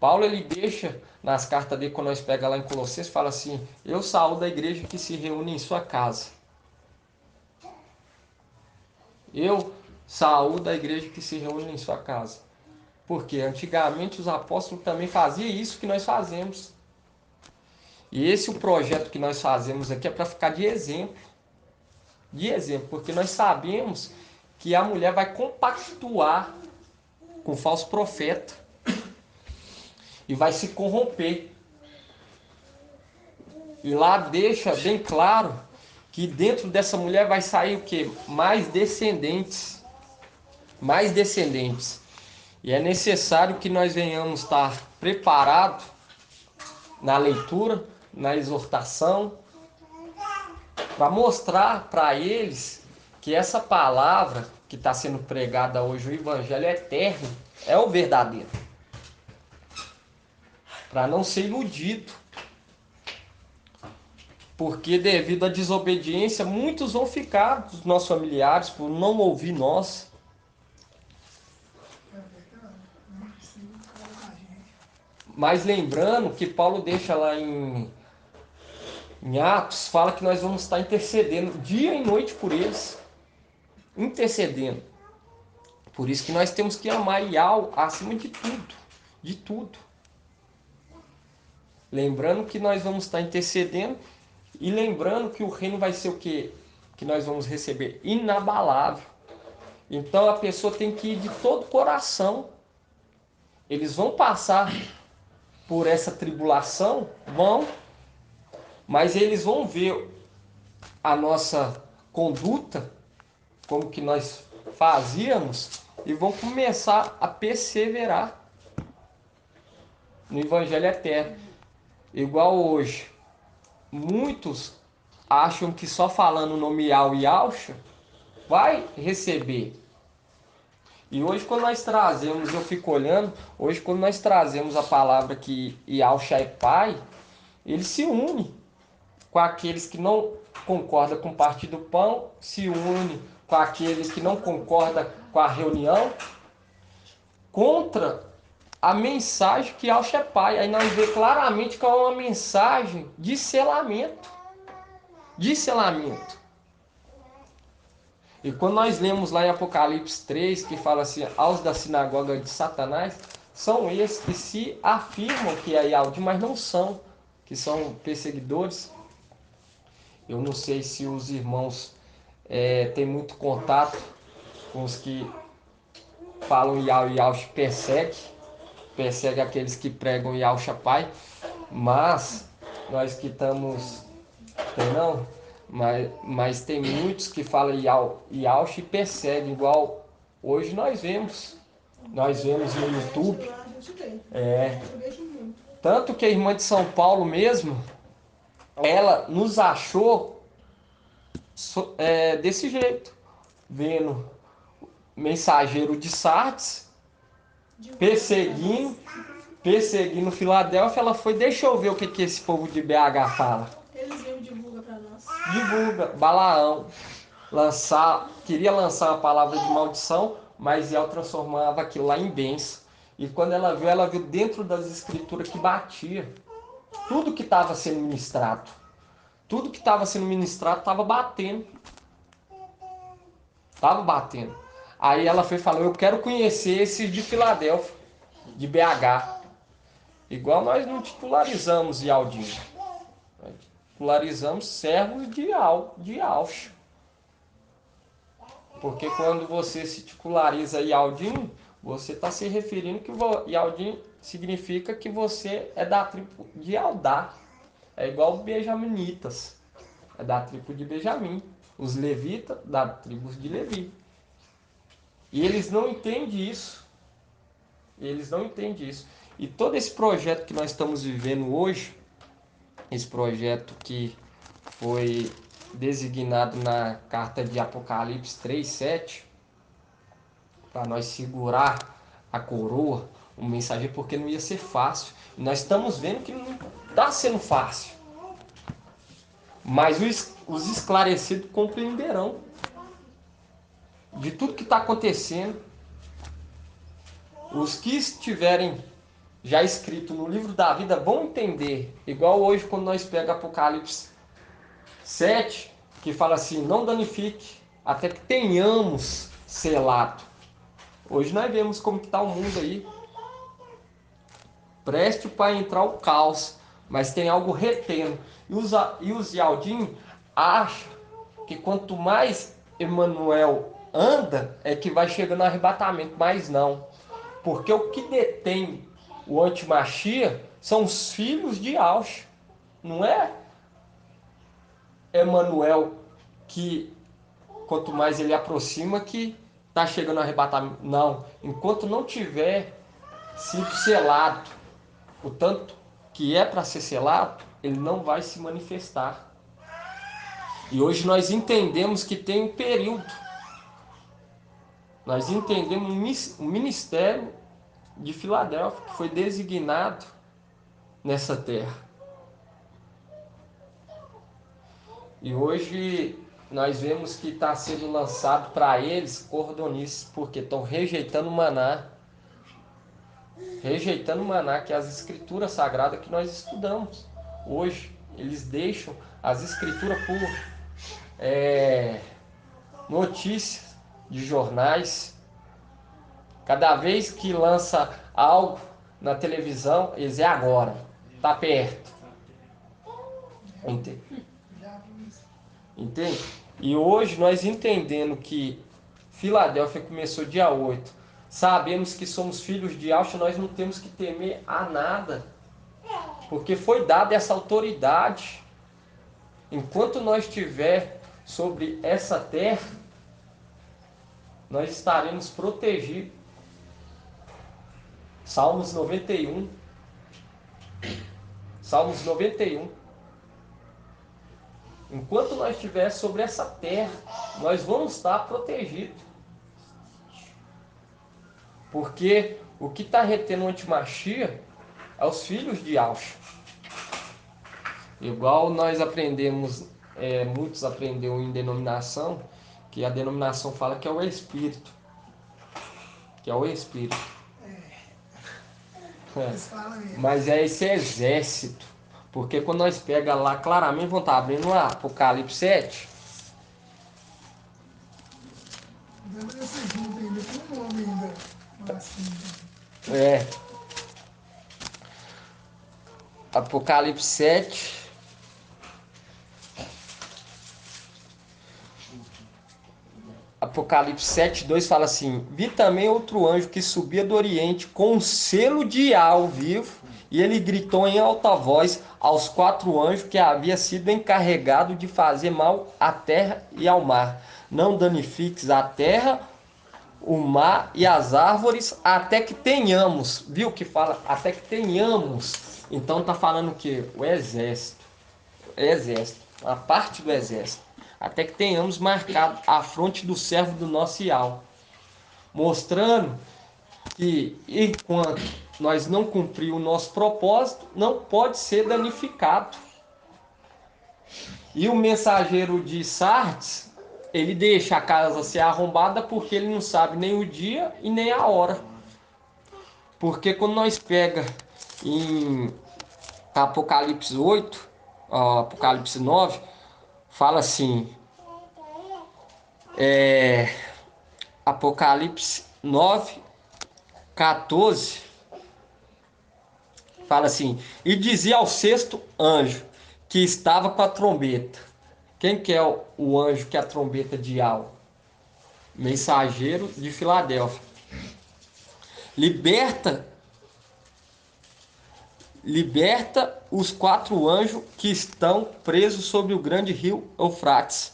Paulo ele deixa nas cartas dele, quando nós pegamos lá em Colossenses, fala assim: eu saúdo a igreja que se reúne em sua casa. Eu saúdo a igreja que se reúne em sua casa. Porque antigamente os apóstolos também faziam isso que nós fazemos. E esse o projeto que nós fazemos aqui é para ficar de exemplo. De exemplo, porque nós sabemos que a mulher vai compactuar com o falso profeta e vai se corromper. E lá deixa bem claro que dentro dessa mulher vai sair o quê? Mais descendentes. Mais descendentes. E é necessário que nós venhamos estar preparados na leitura, na exortação, para mostrar para eles que essa palavra que está sendo pregada hoje, o evangelho eterno, é o verdadeiro. Para não ser iludido. Porque devido à desobediência, muitos vão ficar dos nossos familiares por não ouvir nós. Mas lembrando que Paulo deixa lá em Atos, fala que nós vamos estar intercedendo dia e noite por eles. Intercedendo. Por isso que nós temos que amar Yahweh acima de tudo. De tudo. Lembrando que nós vamos estar intercedendo e lembrando que o reino vai ser o quê? Que nós vamos receber inabalável. Então a pessoa tem que ir de todo o coração. Eles vão passar por essa tribulação, vão, mas eles vão ver a nossa conduta, como que nós fazíamos, e vão começar a perseverar no Evangelho eterno. Igual hoje, muitos acham que só falando o nome Yahweh e Yahshua vai receber. E hoje quando nós trazemos, eu fico olhando, hoje quando nós trazemos a palavra que Yahshua é Pai, ele se une com aqueles que não concordam com o partir do pão, se une com aqueles que não concordam com a reunião, contra a mensagem que Yahshua é Pai. Aí nós vemos claramente que é uma mensagem de selamento. De selamento. E quando nós lemos lá em Apocalipse 3, que fala assim, aos da sinagoga de Satanás, são esses que se afirmam que é Yahweh, mas não são, que são perseguidores. Eu não sei se os irmãos têm muito contato com os que falam Yahweh e Yahshua persegue aqueles que pregam Yahshua Pai, mas nós que estamos, não, mas tem muitos que falam Yahshua e perseguem, igual hoje nós vemos no YouTube, tanto que a irmã de São Paulo mesmo, ela nos achou desse jeito, vendo mensageiro de Sardes perseguindo Filadélfia. Ela foi, deixa eu ver o que esse povo de BH fala. Eles mesmo divulgam para nós. Divulga. Balaão queria lançar uma palavra de maldição, mas ela transformava aquilo lá em bênção. E quando ela viu dentro das escrituras que batia. Tudo que estava sendo ministrado. Tudo que estava sendo ministrado estava batendo. Estava batendo. Aí ela foi e falou, eu quero conhecer esses de Filadélfia, de BH. Igual nós não titularizamos Yaldinho. Nós titularizamos servos de Yahshua. Porque quando você se titulariza Yaldinho, você está se referindo que Yaldinho significa que você é da tribo de Yaldá. É igual os benjaminitas. É da tribo de Benjamim. Os levitas, da tribo de Levi. E eles não entendem isso. Eles não entendem isso. E todo esse projeto que nós estamos vivendo hoje, esse projeto que foi designado na carta de Apocalipse 3:7, para nós segurar a coroa, o mensageiro, porque não ia ser fácil. E nós estamos vendo que não está sendo fácil. Mas os esclarecidos compreenderão de tudo que está acontecendo. Os que estiverem já escrito no livro da vida vão entender. Igual hoje quando nós pegamos Apocalipse 7, que fala assim, não danifique até que tenhamos selado. Hoje nós vemos como que está o mundo aí. Preste para entrar o caos, mas tem algo retendo. E os Yaldim acham que quanto mais Emmanuel anda, é que vai chegando no arrebatamento, mas não. Porque o que detém o antimachia são os filhos de Aush. Não é Emmanuel que quanto mais ele aproxima que está chegando no arrebatamento. Não. Enquanto não tiver sido selado o tanto que é para ser selado, ele não vai se manifestar. E hoje nós entendemos que tem um período. Nós entendemos o ministério de Filadélfia que foi designado nessa terra. E hoje nós vemos que está sendo lançado para eles cordonices, porque estão rejeitando o maná. Rejeitando o maná, que é as escrituras sagradas que nós estudamos. Hoje eles deixam as escrituras por notícias de jornais. Cada vez que lança algo na televisão, eles é agora, tá perto. Entende? E hoje nós entendendo que Filadélfia começou dia 8, sabemos que somos filhos de Aush, nós não temos que temer a nada, porque foi dada essa autoridade. Enquanto nós estiver sobre essa terra, nós estaremos protegidos. Salmos 91. Salmos 91. Enquanto nós estivermos sobre essa terra, nós vamos estar protegidos. Porque o que está retendo o antimachia é os filhos de Aush. Igual nós aprendemos, muitos aprenderam em denominação, que a denominação fala que é o Espírito. Que é o Espírito. Mas é esse exército. Porque quando nós pega lá, claramente vão estar abrindo o Apocalipse 7. Apocalipse 7. Apocalipse 7, 2 fala assim: vi também outro anjo que subia do Oriente com um selo de ao vivo, e ele gritou em alta voz aos 4 anjos que havia sido encarregado de fazer mal à terra e ao mar. Não danifiques a terra, o mar e as árvores, até que tenhamos. Viu que fala? Até que tenhamos. Então tá falando o quê? O exército. Exército. A parte do exército. Até que tenhamos marcado a fronte do servo do nosso Ial, mostrando que enquanto nós não cumprir o nosso propósito, não pode ser danificado. E o mensageiro de Sardes, ele deixa a casa ser arrombada porque ele não sabe nem o dia e nem a hora. Porque quando nós pega em Apocalipse 8, Apocalipse 9, fala assim, Apocalipse 9, 14, fala assim, e dizia ao 6º anjo, que estava com a trombeta. Quem que é o anjo que é a trombeta de Al? Mensageiro de Filadélfia. Liberta os 4 anjos que estão presos sobre o grande rio Eufrates.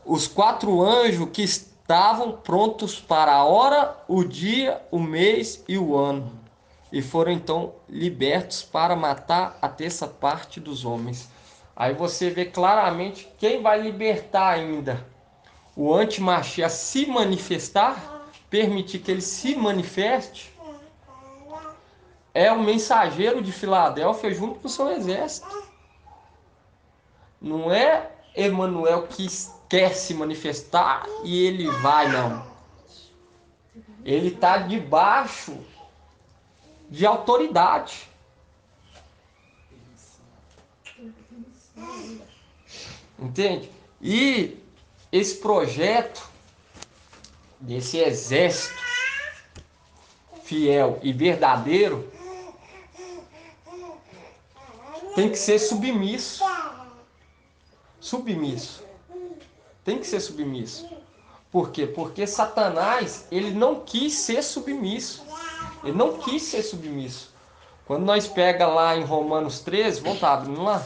Os 4 anjos que estavam prontos para a hora, o dia, o mês e o ano. E foram então libertos para matar a terça parte dos homens. Aí você vê claramente quem vai libertar ainda. O antimachia se manifestar, permitir que ele se manifeste, é o mensageiro de Filadélfia junto com o seu exército. Não é Emmanuel que quer se manifestar e ele vai, não. ele está debaixo de autoridade. Entende? E esse projeto desse exército fiel e verdadeiro tem que ser submisso. Submisso. Tem que ser submisso. Por quê? Porque Satanás, ele não quis ser submisso. Ele não quis ser submisso. Quando nós pega lá em Romanos 13, vamos estar abrindo lá.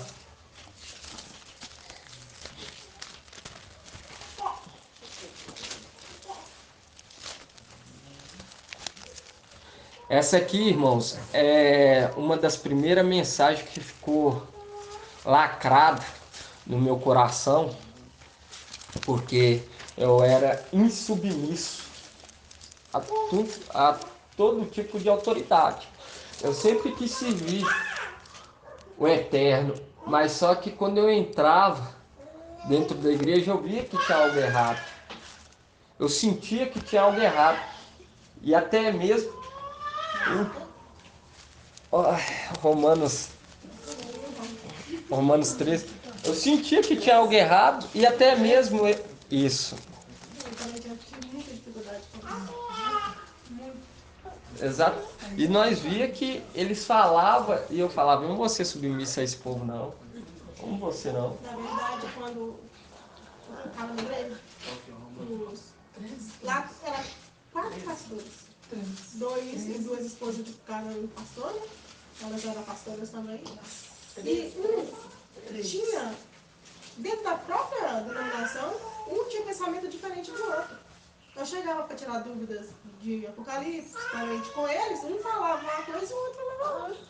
Essa aqui, irmãos, é uma das primeiras mensagens que ficou lacrada no meu coração, porque eu era insubmisso a todo tipo de autoridade. Eu sempre quis servir o Eterno, mas só que quando eu entrava dentro da igreja eu via que tinha algo errado. Eu sentia que tinha algo errado. E até mesmo Romanos 13, eu sentia que tinha algo errado e até mesmo isso. Eu também já tive muita dificuldade com isso. Muito. Exato. E nós via que eles falavam e eu falava, não vou ser submissa a esse povo não. Como você não? Na verdade, quando eu estava na igreja, lá era 4 pastores. 2 e 2 esposas de cada pastor, né? Elas eram pastoras também. E tinha, dentro da própria denominação, tinha pensamento diferente do outro. Eu chegava para tirar dúvidas de Apocalipse, principalmente com eles, um falava uma coisa e o outro falava outra.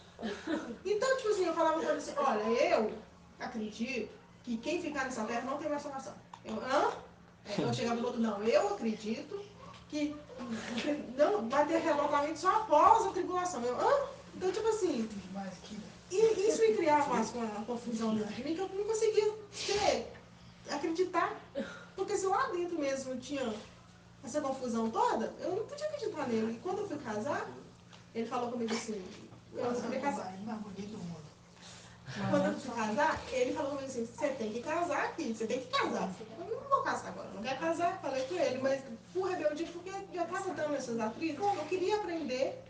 Então, tipo assim, eu falava com eles assim, olha, eu acredito que quem ficar nessa terra não tem mais salvação. Eu chegava no outro, não, eu acredito que não vai ter arrebatamento só após a tribulação. Então, tipo assim, e isso me criava uma confusão dentro de mim que eu não conseguia acreditar. Porque se lá dentro mesmo tinha essa confusão toda, eu não podia acreditar nele. E quando eu fui casar, ele falou comigo assim, eu não queria casar. Quando eu fui casar, ele falou comigo assim, você tem que casar aqui, você tem que casar. Eu não vou casar agora, não quero casar, falei com ele, mas por rebeldia, porque já estava dando essas atritos, eu queria aprender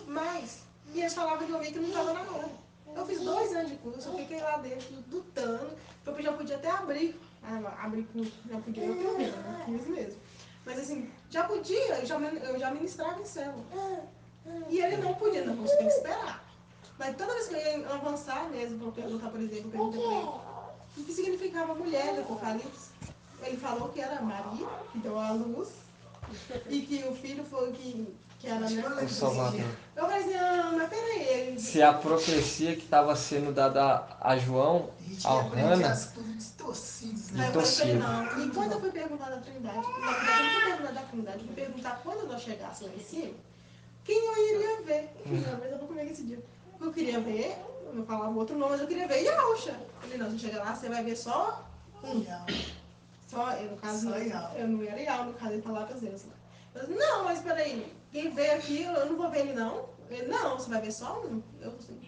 mais. E eles falavam que eu vi que não estava na hora. Eu fiz 2 anos de curso, eu fiquei lá dentro lutando, eu já podia até abrir curso, já podia, eu tenho medo, né? Fiz mesmo. Mas assim, já podia, eu já ministrava em célula. E ele não podia, não, você tem que esperar. Mas toda vez que eu ia avançar mesmo, para perguntar, por exemplo, eu perguntei para ele, o que significava mulher do Apocalipse? Ele falou que era Maria, que deu a luz, e que o filho foi que era, né? O Salvador. Eu falei assim, mas peraí, ele... Se a profecia que estava sendo dada a João, a Hannah, distorcidos, Aí né? eu falei pra ele, distorcido. não. E quando eu fui perguntar da Trindade, na verdade eu não fui perguntar da Trindade, eu fui perguntar quando nós chegássemos lá em cima, quem eu iria ver. Mas eu vou comer esse dia. Eu queria ver, eu não falava outro nome, mas eu queria ver Yausha. Eu falei, não, você chega lá, você vai ver só um. Só, eu, no caso, Só não, Yau. eu não era Yau, no caso, ele falava as vezes lá. Eu falei, não, mas peraí, quem veio aqui, eu não vou ver ele não. Ele, não, você vai ver só um? Eu assim,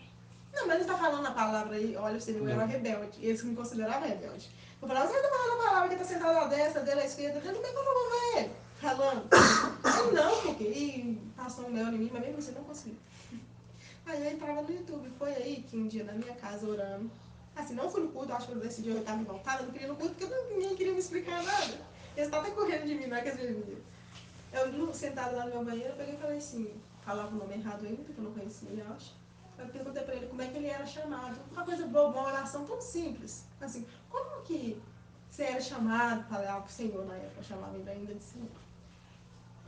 não, mas ele tá falando a palavra aí, olha, você viu, eu era rebelde. Eles me consideravam rebelde. Eu falava, você tá falando a palavra que tá sentado à destra, dele à esquerda, como é que eu não vou ver ele? Falando. Ele, não, porque e passou um mel em mim, mas mesmo assim não consegui. Aí eu entrava no YouTube, foi aí que um dia na minha casa orando. Assim, não fui no culto, acho que nesse dia eu estava voltada, eu não queria ir no culto porque ninguém queria me explicar nada. Eles estavam até correndo de mim, não é que eles me viam. Eu, sentada lá no meu banheiro, eu peguei e falei assim, falava o nome errado ainda, que eu não conhecia, eu acho. Eu perguntei pra ele como é que ele era chamado. Uma coisa boa, uma oração tão simples. Assim, como que você era chamado, falava pro Senhor na época, eu chamava ele ainda de Senhor.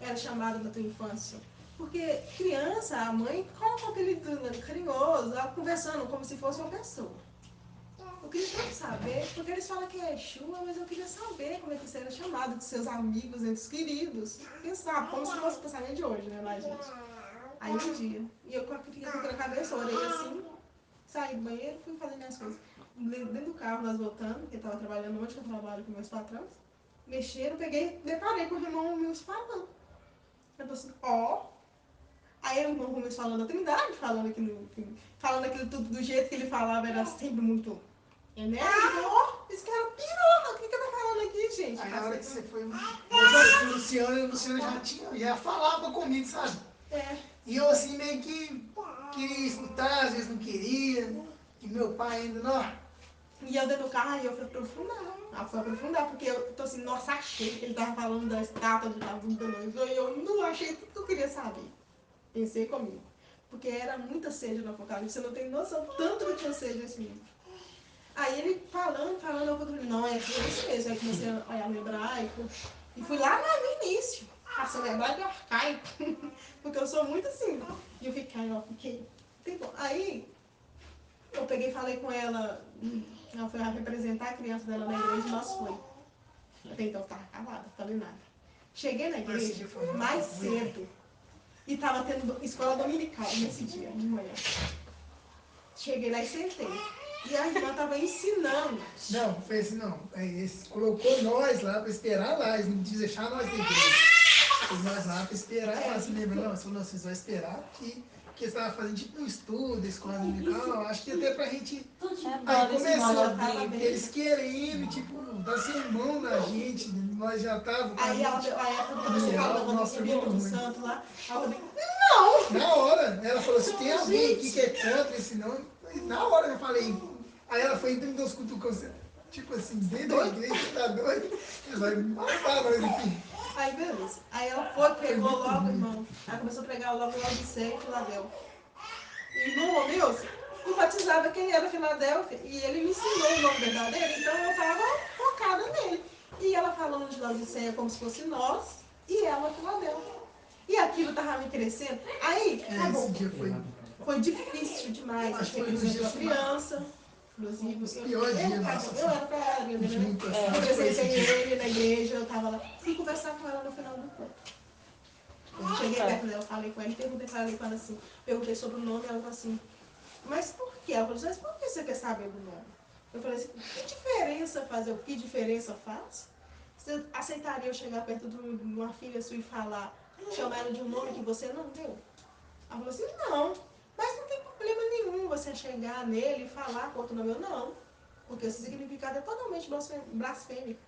Era chamado na tua infância. Porque criança, a mãe coloca um apelido carinhoso, ela conversando como se fosse uma pessoa. Eu queria tanto saber, porque eles falam que é Exua, mas eu queria saber como é que você era chamado de seus amigos, entre os queridos. Pensar, como se fosse o pensamento de hoje, né, lá, gente? Aí um dia, e eu fiquei com a cabeça, orei assim, saí do banheiro, fui fazer minhas coisas. Dentro do carro, nós voltando, porque eu estava trabalhando onde que eu trabalho com meus patrões. Mexeram, peguei, deparei com o irmão meus falando. falou assim, ó. Aí o irmão começou falando a Trindade, falando aquilo tudo do jeito que ele falava, era sempre muito enérgico. Ó, esse cara pirou, o que tá falando aqui, gente? Aí na hora que você foi conversar com o Luciano, e o Luciano já falava comigo, sabe? É. E eu assim meio que queria escutar, às vezes não queria. E meu pai ainda, não. E eu dentro do carro, aí eu fui aprofundar. Eu fui aprofundar, porque eu tô assim, nossa, achei que ele tava falando da estátua de Davi da noiva. E eu não achei tudo que eu queria saber. Pensei comigo. Porque era muita sede no Apocalipse, você não tem noção tanto que tinha sede nesse livro. Aí ele falando, eu falei, não, é isso mesmo. Aí comecei a olhar no hebraico. E fui lá no início, passando hebraico e arcaico. Porque eu sou muito assim. E eu fiquei. Aí eu peguei e falei com ela. Ela foi representar a criança dela na igreja e nós foi. Até então eu estava calada, falei nada. Cheguei na igreja mais cedo. E estava tendo escola dominical nesse dia, de manhã. Cheguei lá e sentei. E a irmã estava ensinando. Não, foi assim, não. Aí eles colocou nós lá para esperar lá, eles não deixaram nós na igreja. Pôs nós lá para esperar lá, você lembra? Não, você falou, não, vocês vão esperar porque eles estavam fazendo tipo um estudo, escola dominical, acho que até pra gente. Aí começou, eles querendo, tipo, dar sermão na gente, nós já estávamos. Aí ela começou falando nossa, do muito Espírito ruim. Santo lá. Aí eu falei, não! Na hora, ela falou assim, tem alguém aqui que é contra esse nome? Na hora eu falei, aí ela foi e me deu os cutucos, tipo assim, dentro da igreja, você tá doido? Eles vão me matar, mas enfim. Aí beleza. Aí ela foi, pregou logo, irmão. Aí começou a pregar logo o Odisseia e Filadélfia. E o irmão meu enfatizava quem era Filadélfia. E ele me ensinou o nome verdadeiro, então eu estava focada nele. E ela falando de Laodiceia como se fosse nós, e ela Filadélfia. E aquilo estava me crescendo. Aí, acabou. Esse dia Foi difícil demais. Acho que Foi foi um dos dias criança. Inclusive, os piores dias nossos. eu era pra né? Eu apresentei ele na igreja, eu tava lá. Fui conversar com ela no final do culto. Eu cheguei perto dela, falei com ela, falei com ela assim, perguntei sobre o nome, ela falou assim, mas por quê? Ela falou assim, mas por que você quer saber do nome? Eu falei assim, que diferença faz? Que diferença faz? Você aceitaria eu chegar perto de uma filha sua e falar, chamar ela de um nome que você não deu? Ela falou assim, não, mas não tem problema nenhum você chegar nele e falar com outro nome. Eu não, porque esse significado é totalmente blasfêmico.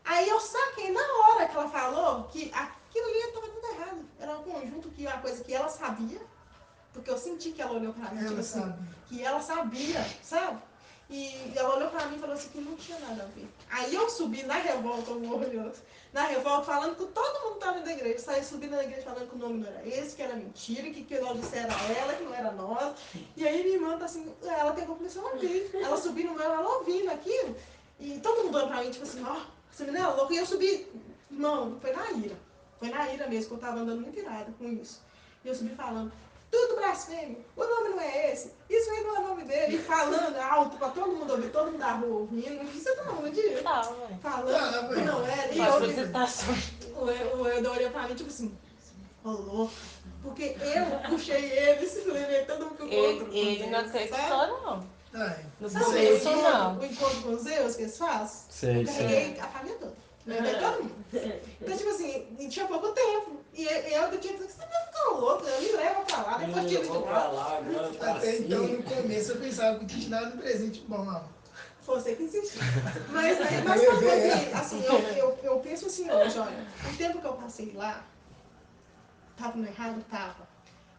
Aí eu saquei na hora que ela falou que aquilo ali estava tudo errado. Era um conjunto que uma coisa que ela sabia, porque eu senti que ela olhou pra mim, tipo assim, que ela sabia, sabe? E ela olhou pra mim e falou assim que não tinha nada a ver. Aí eu subi na revolta, orgulhoso, na revolta, falando que todo mundo estava indo da igreja. Saí subindo na igreja falando que o nome não era esse, que era mentira, que o nome era ela, que não era nós. E aí minha irmã tá assim, ela pegou e começou a ouvir. Ela subiu no meu, ela ouvindo aquilo. E todo mundo olhou pra mim, tipo assim, ó, essa menina é louca. E eu subi, irmão, foi na ira. Foi na ira mesmo, que eu tava andando muito irada com isso. E eu subi falando, tudo blasfêmio, o nome não é esse, isso aí não é o nome dele, falando alto pra todo mundo ouvir, todo mundo da rua ouvindo. Você tá no dia? Falando que não era. E o Edu olhou pra mim, tipo assim, rolou. Porque eu puxei ele, se levei todo mundo pro encontro. Ele não acreditou, não. No começo, não. O encontro com os Zeus que eles fazem, Sei, eu carreguei a família toda. Levei todo mundo. Então, tipo assim, tinha pouco tempo. E eu tinha que você tá ficando louco, eu me levo pra lá, depois tiro de lá. Até então, no começo, eu pensava que eu tinha te dado um presente bom lá. Foi você que insistiu. Mas assim, eu penso assim hoje, olha, o tempo que eu passei lá, tava no errado? Tava.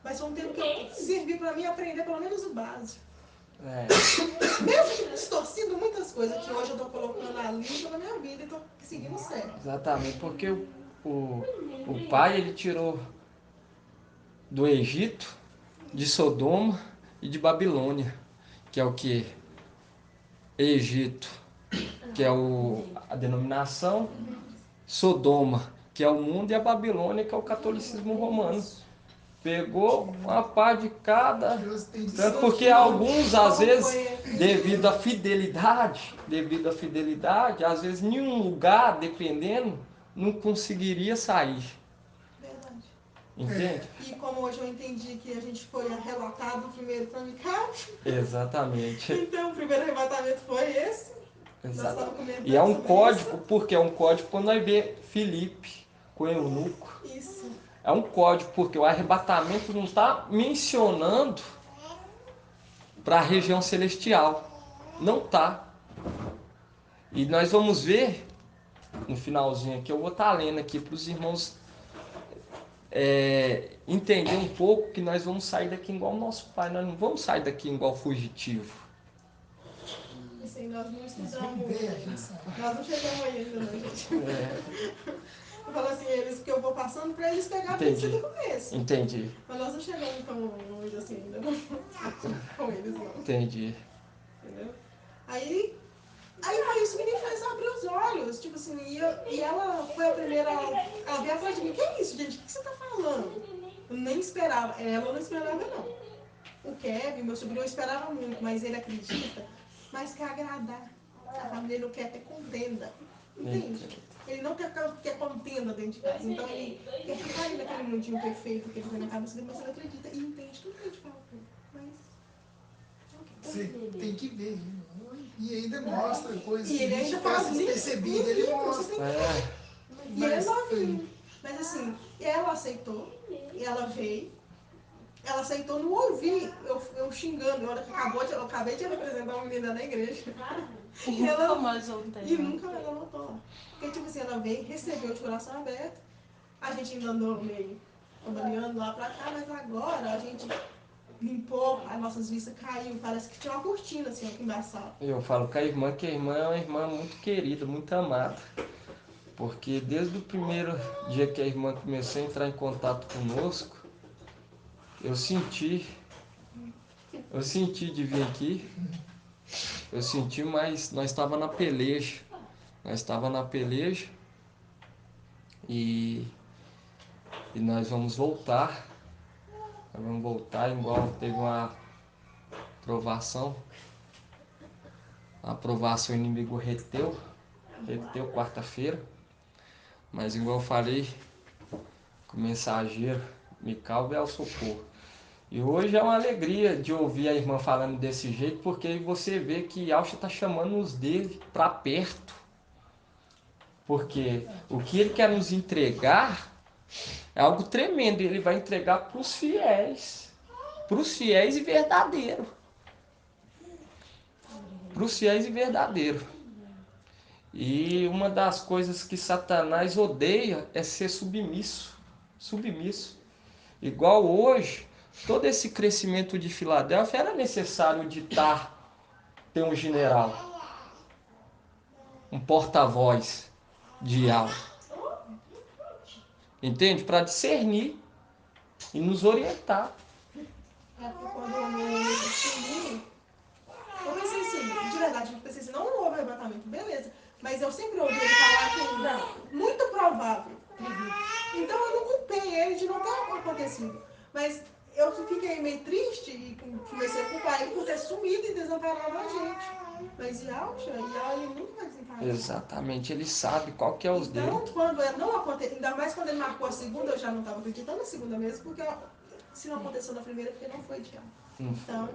Mas foi um tempo que serviu pra mim aprender pelo menos o básico. Mesmo distorcendo muitas coisas que hoje eu tô colocando a limpa na minha vida e tô seguindo certo. Exatamente, porque o pai ele tirou do Egito, de Sodoma e de Babilônia, que é o que? Egito, que é a denominação, Sodoma, que é o mundo, e a Babilônia, que é o catolicismo romano. Pegou uma pá de cada, tanto porque alguns, às vezes, devido à fidelidade, às vezes nenhum lugar, dependendo, não conseguiria sair. Verdade. Entende? E como hoje eu entendi que a gente foi arrebatado no primeiro kamikaze. Exatamente. Então o primeiro arrebatamento foi esse. Exatamente. E é um código, porque é um código quando nós vê Filipe com o eunuco. Isso. É um código, porque o arrebatamento não está mencionando para a região celestial. Não está. E nós vamos ver, no finalzinho aqui, eu vou estar lendo aqui para os irmãos entender um pouco que nós vamos sair daqui igual o nosso Pai. Nós não vamos sair daqui igual fugitivo. Assim, nós não estudamos. Nós Nós não chegamos aí ainda, não, gente. Eu falo assim, eles que eu vou passando para eles pegarem princípio do começo. Entendi. Mas nós não chegamos tão longe assim ainda não. Com eles, não. Entendi. Entendeu? Aí isso me fez abrir os olhos, tipo assim, e ela foi a primeira a ver atrás de mim. Que é isso, gente? O que você tá falando? Eu nem esperava. Ela não esperava, não. O Kevin, meu sobrinho, eu esperava muito, mas ele acredita, mas quer agradar. A família ele não quer ter contenda. Entende? Ele não quer contenda dentro de casa. Então ele quer ficar ali naquele mundinho perfeito que ele tem na cabeça dele, mas ele acredita e entende tudo que a gente fala. Mas. Você tem que ver, irmão. E ainda mostra coisas E que ele a gente ainda passa faz despercebido, ele mostra. E ele é novinho. Mas assim, ela aceitou, e ela veio, ela aceitou, não ouvi eu xingando, eu acabei de representar uma menina na igreja. E ela nunca mais voltei. E nunca mais ela voltou lá. Porque tipo assim, ela veio, recebeu de coração aberto, a gente ainda andou meio trabalhando lá pra cá, mas agora a gente limpou, as nossas vistas caiu, parece que tinha uma cortina assim aqui embaçada. Eu falo com a irmã que a irmã é uma irmã muito querida, muito amada. Porque desde o primeiro dia que a irmã começou a entrar em contato conosco, eu senti de vir aqui, eu senti, mas nós estava na peleja. Nós estava na peleja e nós vamos voltar. Nós vamos voltar igual teve uma aprovação. A aprovação o inimigo reteu quarta-feira. Mas igual eu falei, com o mensageiro Mical veio ao socorro. E hoje é uma alegria de ouvir a irmã falando desse jeito, porque você vê que Alcha está chamando os dele para perto. Porque o que ele quer nos entregar é algo tremendo. Ele vai entregar para os fiéis e verdadeiros. Para os fiéis e verdadeiros. E uma das coisas que Satanás odeia é ser submisso. Submisso. Igual hoje, todo esse crescimento de Filadélfia era necessário ter um general, um porta-voz de algo. Entende? Para discernir e nos orientar. É porque quando eu assumi, eu pensei assim, de verdade, eu pensei assim, não houve arrebatamento, beleza. Mas eu sempre ouvi ele falar que muito provável. Então eu não culpei ele de não ter acontecido. Mas eu fiquei meio triste e comecei a culpar ele por ter sumido e desamparado a gente. Mas Yalcha, ele nunca vai desamparar. Exatamente, ele sabe qual que é os dele. Então, quando não aconteceu, ainda mais quando ele marcou a segunda, eu já não estava acreditando na segunda mesmo, porque se não aconteceu na primeira, porque não foi de cá. Então,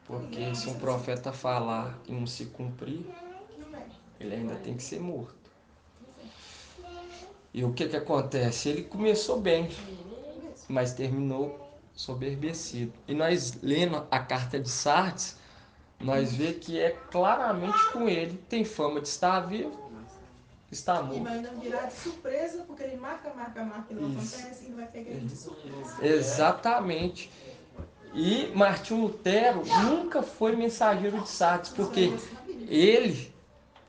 porque se um profeta falar e não se cumprir, ele ainda tem que ser morto. E o que acontece? Ele começou bem, mas terminou soberbecido. E nós lendo a carta de Sardes, nós vemos que é claramente com ele, tem fama de estar vivo, está e morto. vai não virar de surpresa, porque ele marca, e não acontece, e não vai pegar ele de surpresa. Exatamente. E Martinho Lutero nunca foi mensageiro de Sardes, porque ele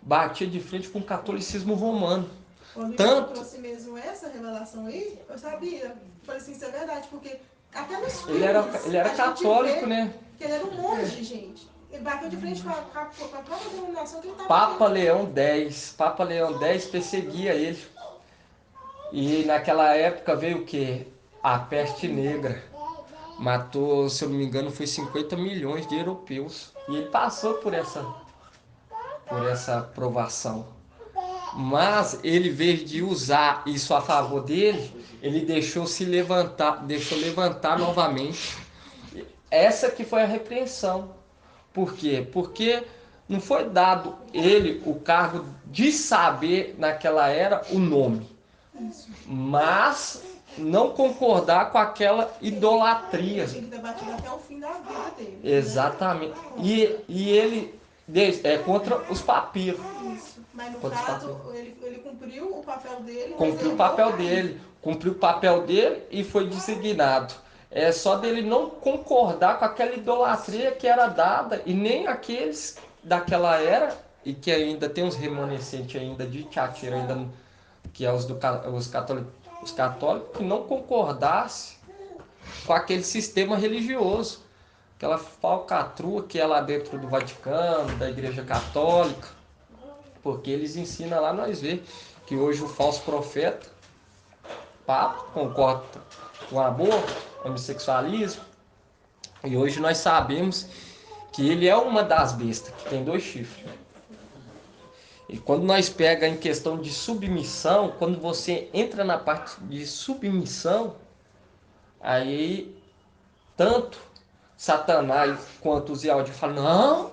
batia de frente com o catolicismo romano. Quando Tanto, eu trouxe mesmo essa revelação aí, eu sabia. Falei assim, isso é verdade, porque até nos filmes, ele era católico, né? Que ele era um monge, gente. Ele bateu de frente com a própria denominação que ele estava. Papa Leão X perseguia ele. E naquela época veio o quê? A peste negra. Matou, se eu não me engano, foi 50 milhões de europeus. E ele passou por essa provação. Mas ele, em vez de usar isso a favor dele, ele deixou levantar novamente. Essa que foi a repreensão. Por quê? Porque não foi dado ele o cargo de saber naquela era o nome. Mas não concordar com aquela idolatria. Ele tinha que ter batido até o fim da vida dele. Exatamente. E ele é contra os papiros. Isso. Mas no Contra os caso, papiros. ele cumpriu o papel dele. mas Cumpriu o herdou papel Caim. dele. Cumpriu o papel dele e foi designado. É só dele não concordar com aquela idolatria que era dada, e nem aqueles daquela era, e que ainda tem uns remanescentes ainda de Tiatira, ainda, que é os católicos, que não concordasse com aquele sistema religioso, aquela falcatrua que é lá dentro do Vaticano, da Igreja Católica, porque eles ensinam lá, nós vemos que hoje o falso profeta, Papa, concorda com o aborto, com o homossexualismo, e hoje nós sabemos que ele é uma das bestas, que tem 2 chifres. E quando nós pega em questão de submissão, quando você entra na parte de submissão, aí tanto Satanás quanto os Yahudi falam,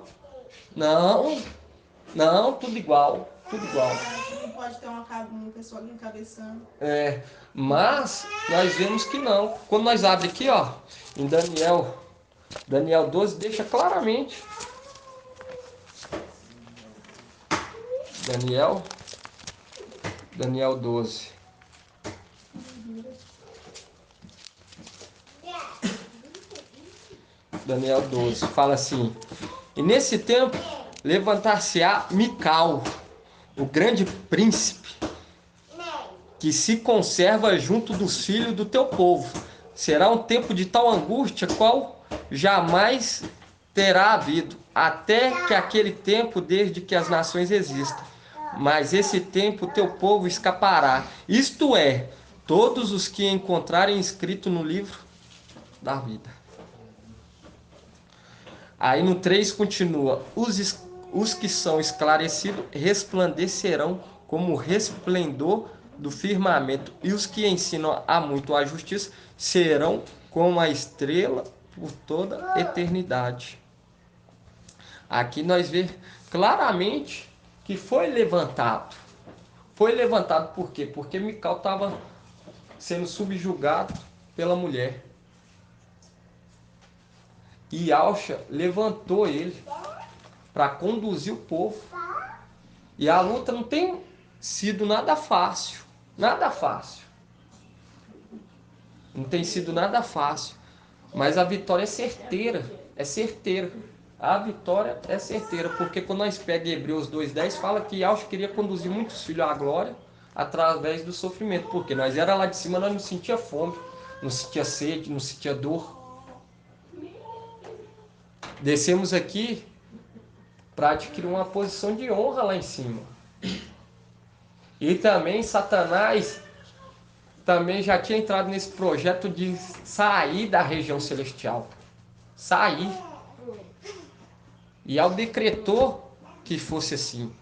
não, tudo igual, tudo igual. Não pode ter uma pessoa ali encabeçando. Mas nós vemos que não. Quando nós abrimos aqui, ó, em Daniel 12, deixa claramente. Daniel 12. Daniel 12, fala assim: e nesse tempo levantar-se-á Mical, o grande príncipe, que se conserva junto dos filhos do teu povo. Será um tempo de tal angústia qual jamais terá havido, até que aquele tempo desde que as nações existam. Mas esse tempo teu povo escapará, isto é, todos os que encontrarem escrito no livro da vida. Aí no 3 continua: os que são esclarecidos resplandecerão como o resplendor do firmamento, e os que ensinam a muito a justiça serão como a estrela por toda a eternidade. Aqui nós vemos claramente que foi levantado. Foi levantado por quê? Porque Mical estava sendo subjugado pela mulher. E Alcha levantou ele para conduzir o povo. E a luta não tem sido nada fácil. Nada fácil. Não tem sido nada fácil. Mas a vitória é certeira. É certeira. A vitória é certeira. Porque quando nós pegamos Hebreus 2:10, fala que Alcha queria conduzir muitos filhos à glória através do sofrimento. Porque nós era lá de cima, nós não sentia fome, não sentia sede, não sentia dor. Descemos aqui para adquirir uma posição de honra lá em cima. E também Satanás também já tinha entrado nesse projeto de sair da região celestial. Sair. E ao decretou que fosse assim.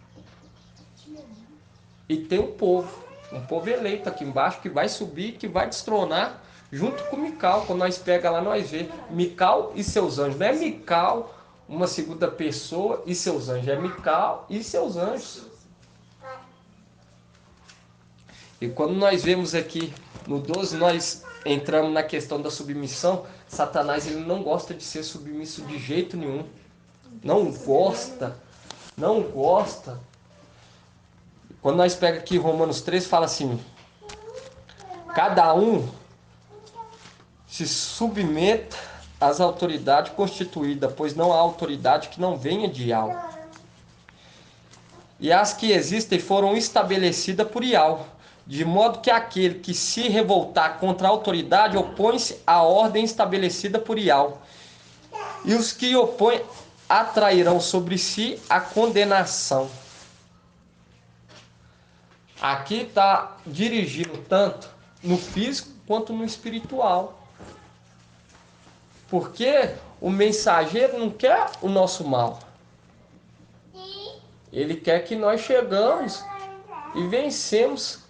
E tem um povo eleito aqui embaixo que vai subir, que vai destronar junto com Mical. Quando nós pega lá, nós vê Mical e seus anjos. Não é Mical, uma segunda pessoa, e seus anjos. É Mical e seus anjos. E quando nós vemos aqui no 12, nós entramos na questão da submissão. Satanás, ele não gosta de ser submisso de jeito nenhum. Não gosta. Não gosta. Quando nós pega aqui Romanos 3, fala assim: cada um se submeta às autoridades constituídas, pois não há autoridade que não venha de algo. E as que existem foram estabelecidas por Ial, de modo que aquele que se revoltar contra a autoridade opõe-se à ordem estabelecida por Ial. E os que opõem atrairão sobre si a condenação. Aqui está dirigindo tanto no físico quanto no espiritual. Porque o mensageiro não quer o nosso mal. Ele quer que nós chegamos e vencemos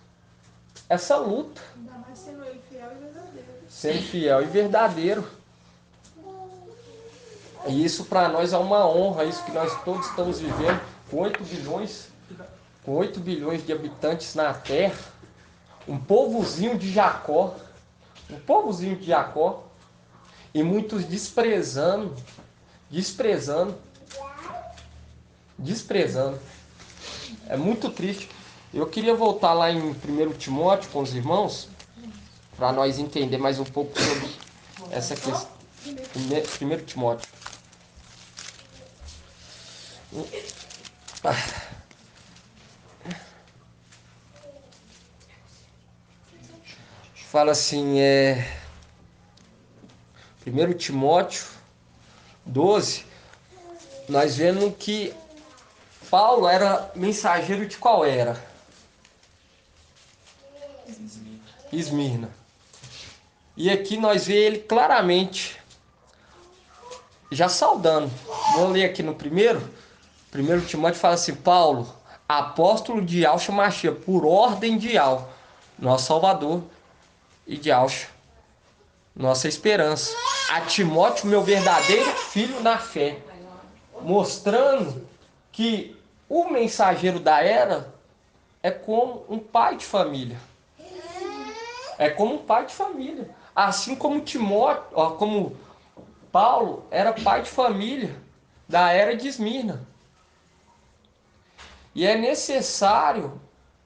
essa luta. Ainda mais sendo ele fiel e verdadeiro. Sendo fiel e verdadeiro. E isso para nós é uma honra, isso que nós todos estamos vivendo, com 8 bilhões de habitantes na Terra, um povozinho de Jacó, o povozinho de Jacó, e muitos desprezando. É muito triste. Eu queria voltar lá em 1 Timóteo com os irmãos, para nós entender mais um pouco sobre essa questão. 1 Timóteo. Fala assim, 1 Timóteo 12, nós vemos que Paulo era mensageiro de qual era? Esmirna. E aqui nós vemos ele claramente já saudando. Vamos ler aqui no 1 Timóteo fala assim, Paulo, apóstolo de Yahshua Mashiach, por ordem de Yahweh, nosso Salvador, e de Yahshua, nossa esperança. A Timóteo, meu verdadeiro filho na fé. Mostrando que o mensageiro da era é como um pai de família. É como um pai de família. Assim como Timóteo, como Paulo era pai de família da era de Esmirna. E é necessário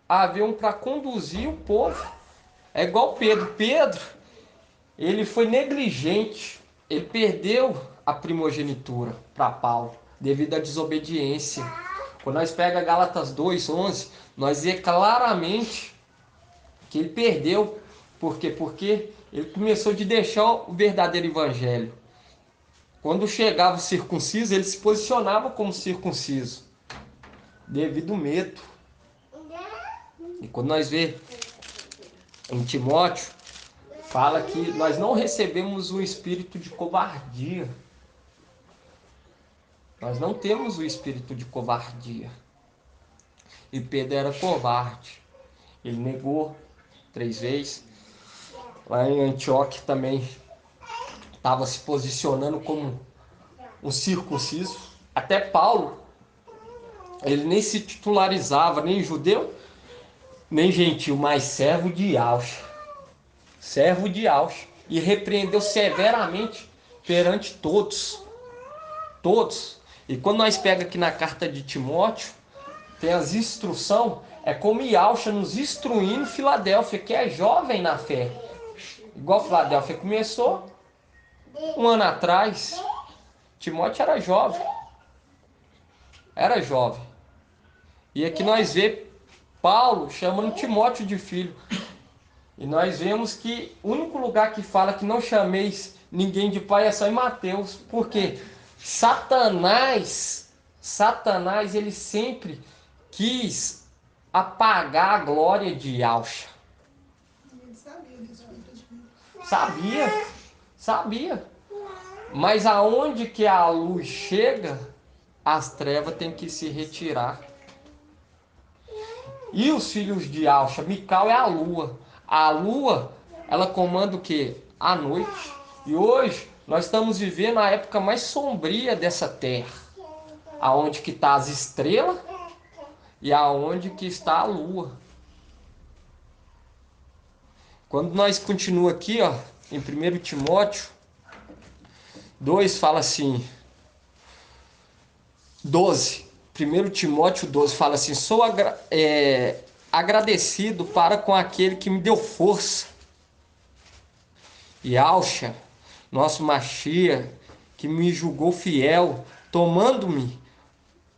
haver um para conduzir o povo. É igual Pedro. Pedro, ele foi negligente. Ele perdeu a primogenitura para Paulo, devido à desobediência. Quando nós pega Gálatas 2:11, nós vê claramente que ele perdeu. Por quê? Porque ele começou de deixar o verdadeiro evangelho. Quando chegava o circunciso, ele se posicionava como circunciso, devido ao medo. E quando nós vê em Timóteo, fala que nós não recebemos o espírito de covardia. Nós não temos o espírito de covardia. E Pedro era covarde. Ele negou 3 vezes. Lá em Antioquia também estava se posicionando como um circunciso. Até Paulo, ele nem se titularizava, nem judeu, nem gentil, mas servo de Yahshua. Servo de Yahshua. E repreendeu severamente perante todos. Todos. E quando nós pega aqui na carta de Timóteo, tem as instruções, é como Yahshua nos instruindo Filadélfia, que é jovem na fé. Igual Filadélfia começou 1 ano atrás. Timóteo era jovem. Era jovem. E aqui nós vemos Paulo chamando Timóteo de filho. E nós vemos que o único lugar que fala que não chameis ninguém de pai é só em Mateus. Por quê? Satanás, ele sempre quis apagar a glória de Yahshua. Ele sabia disso. Sabia. Mas aonde que a luz chega, as trevas têm que se retirar. E os filhos de Yahshua, Mical é a lua. A lua, ela comanda o quê? A noite. E hoje nós estamos vivendo a época mais sombria dessa terra. Aonde que está as estrelas e aonde que está a lua. Quando nós continuamos aqui, em 1 Timóteo 2, fala assim, 12. 1 Timóteo 12 fala assim, sou agradecido para com aquele que me deu força. Yahshua, nosso Mashiach, que me julgou fiel, tomando-me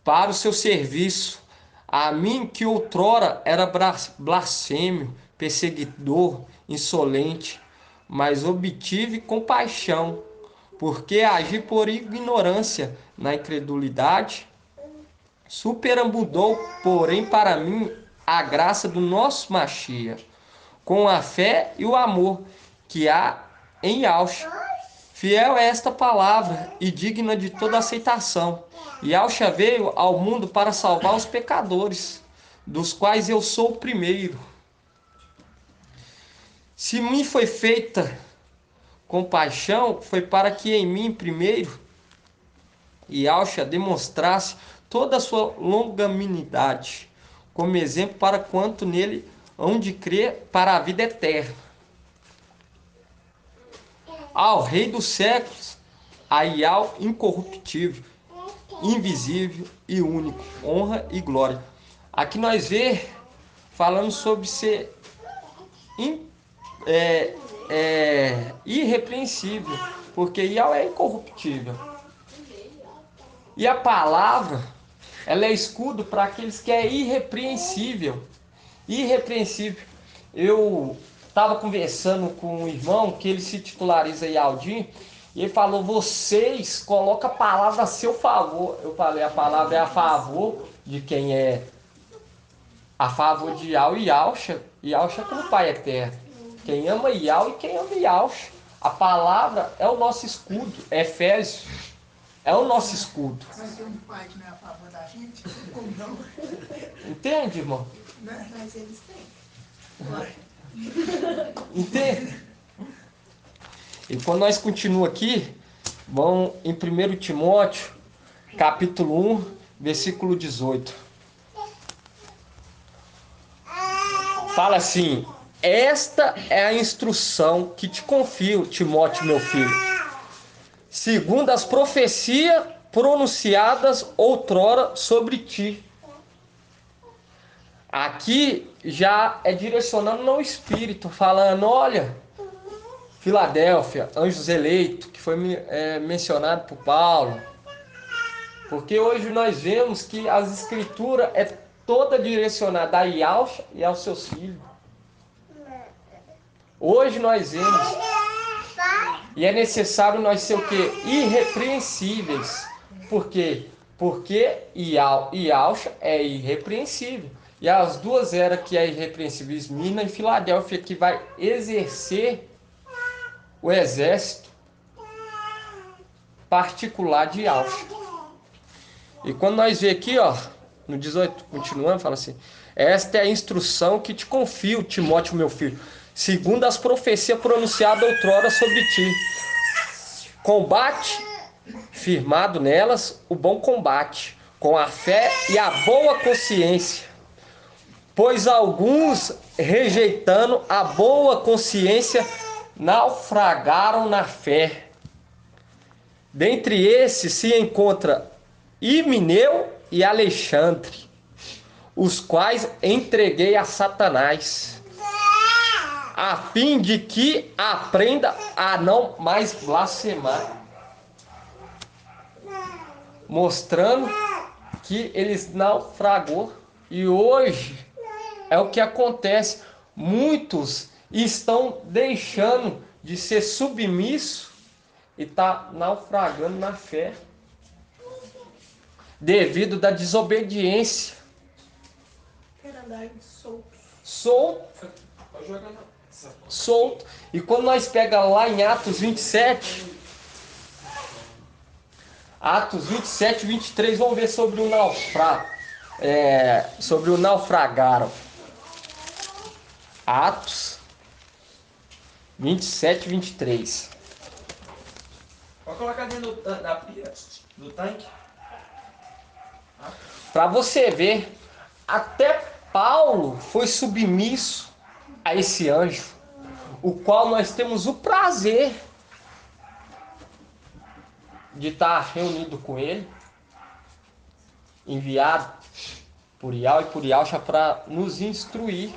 para o seu serviço. A mim que outrora era blasfêmio, perseguidor, insolente, mas obtive compaixão, porque agi por ignorância na incredulidade. Superabundou, porém, para mim a graça do nosso Mashiach, com a fé e o amor que há em Yahshua. Fiel é esta palavra e digna de toda aceitação. Yahshua veio ao mundo para salvar os pecadores, dos quais eu sou o primeiro. Se me foi feita compaixão, foi para que em mim primeiro Yahshua demonstrasse toda a sua longanimidade, como exemplo para quanto nele hão de crer para a vida eterna. ao Rei dos séculos, a Iau incorruptível, invisível e único, honra e glória. Aqui nós falando sobre ser irrepreensível, porque Iau é incorruptível. E a palavra, ela é escudo para aqueles que é irrepreensível. Irrepreensível. Eu estava conversando com um irmão que ele se titulariza Ialdinho, e ele falou: vocês colocam a palavra a seu favor. Eu falei: a palavra é a favor de quem é a favor de Iau e Yauxa. Yauxa como Pai eterno. Quem ama Iau e quem ama Yauxa. A palavra é o nosso escudo. Efésios é o nosso escudo. Mas tem um pai que não é a favor da gente? Como não? Entende, irmão? Mas eles têm. Ué. Entende? E quando nós continuamos aqui, vamos em 1 Timóteo, capítulo 1, versículo 18. Fala assim: esta é a instrução que te confio, Timóteo, meu filho, segundo as profecias pronunciadas outrora sobre ti. Aqui já é direcionando no Espírito, falando: olha, Filadélfia, anjos eleitos, que foi mencionado por Paulo. Porque hoje nós vemos que as escrituras é toda direcionada a Yauxa e aos seus filhos. Hoje nós vemos. E é necessário nós ser o quê? Irrepreensíveis. Por quê? Porque Iau e Yauxa é irrepreensível. E as duas eras que é irrepreensível, Esmirna e Filadélfia, que vai exercer o exército particular de Yauxa. E quando nós vemos aqui, ó, no 18, continuando, fala assim: esta é a instrução que te confio, Timóteo, meu filho, segundo as profecias pronunciadas outrora sobre ti. Combate, firmado nelas, o bom combate, com a fé e a boa consciência. Pois alguns, rejeitando a boa consciência, naufragaram na fé. Dentre esses se encontra Himeneu e Alexandre, os quais entreguei a Satanás, a fim de que aprenda a não mais blasfemar, mostrando que eles naufragou. E hoje é o que acontece. Muitos estão deixando de ser submissos e tá naufragando na fé devido da desobediência. Quero andar Solto. E quando nós pegamos lá em Atos 27, 23, vamos ver sobre o naufragaram. Atos 27, 23. Pode colocar dentro da pia, do tanque. Para você ver, até Paulo foi submisso a esse anjo, o qual nós temos o prazer de estar reunido com ele, enviado por Iau e por Yauxa para nos instruir.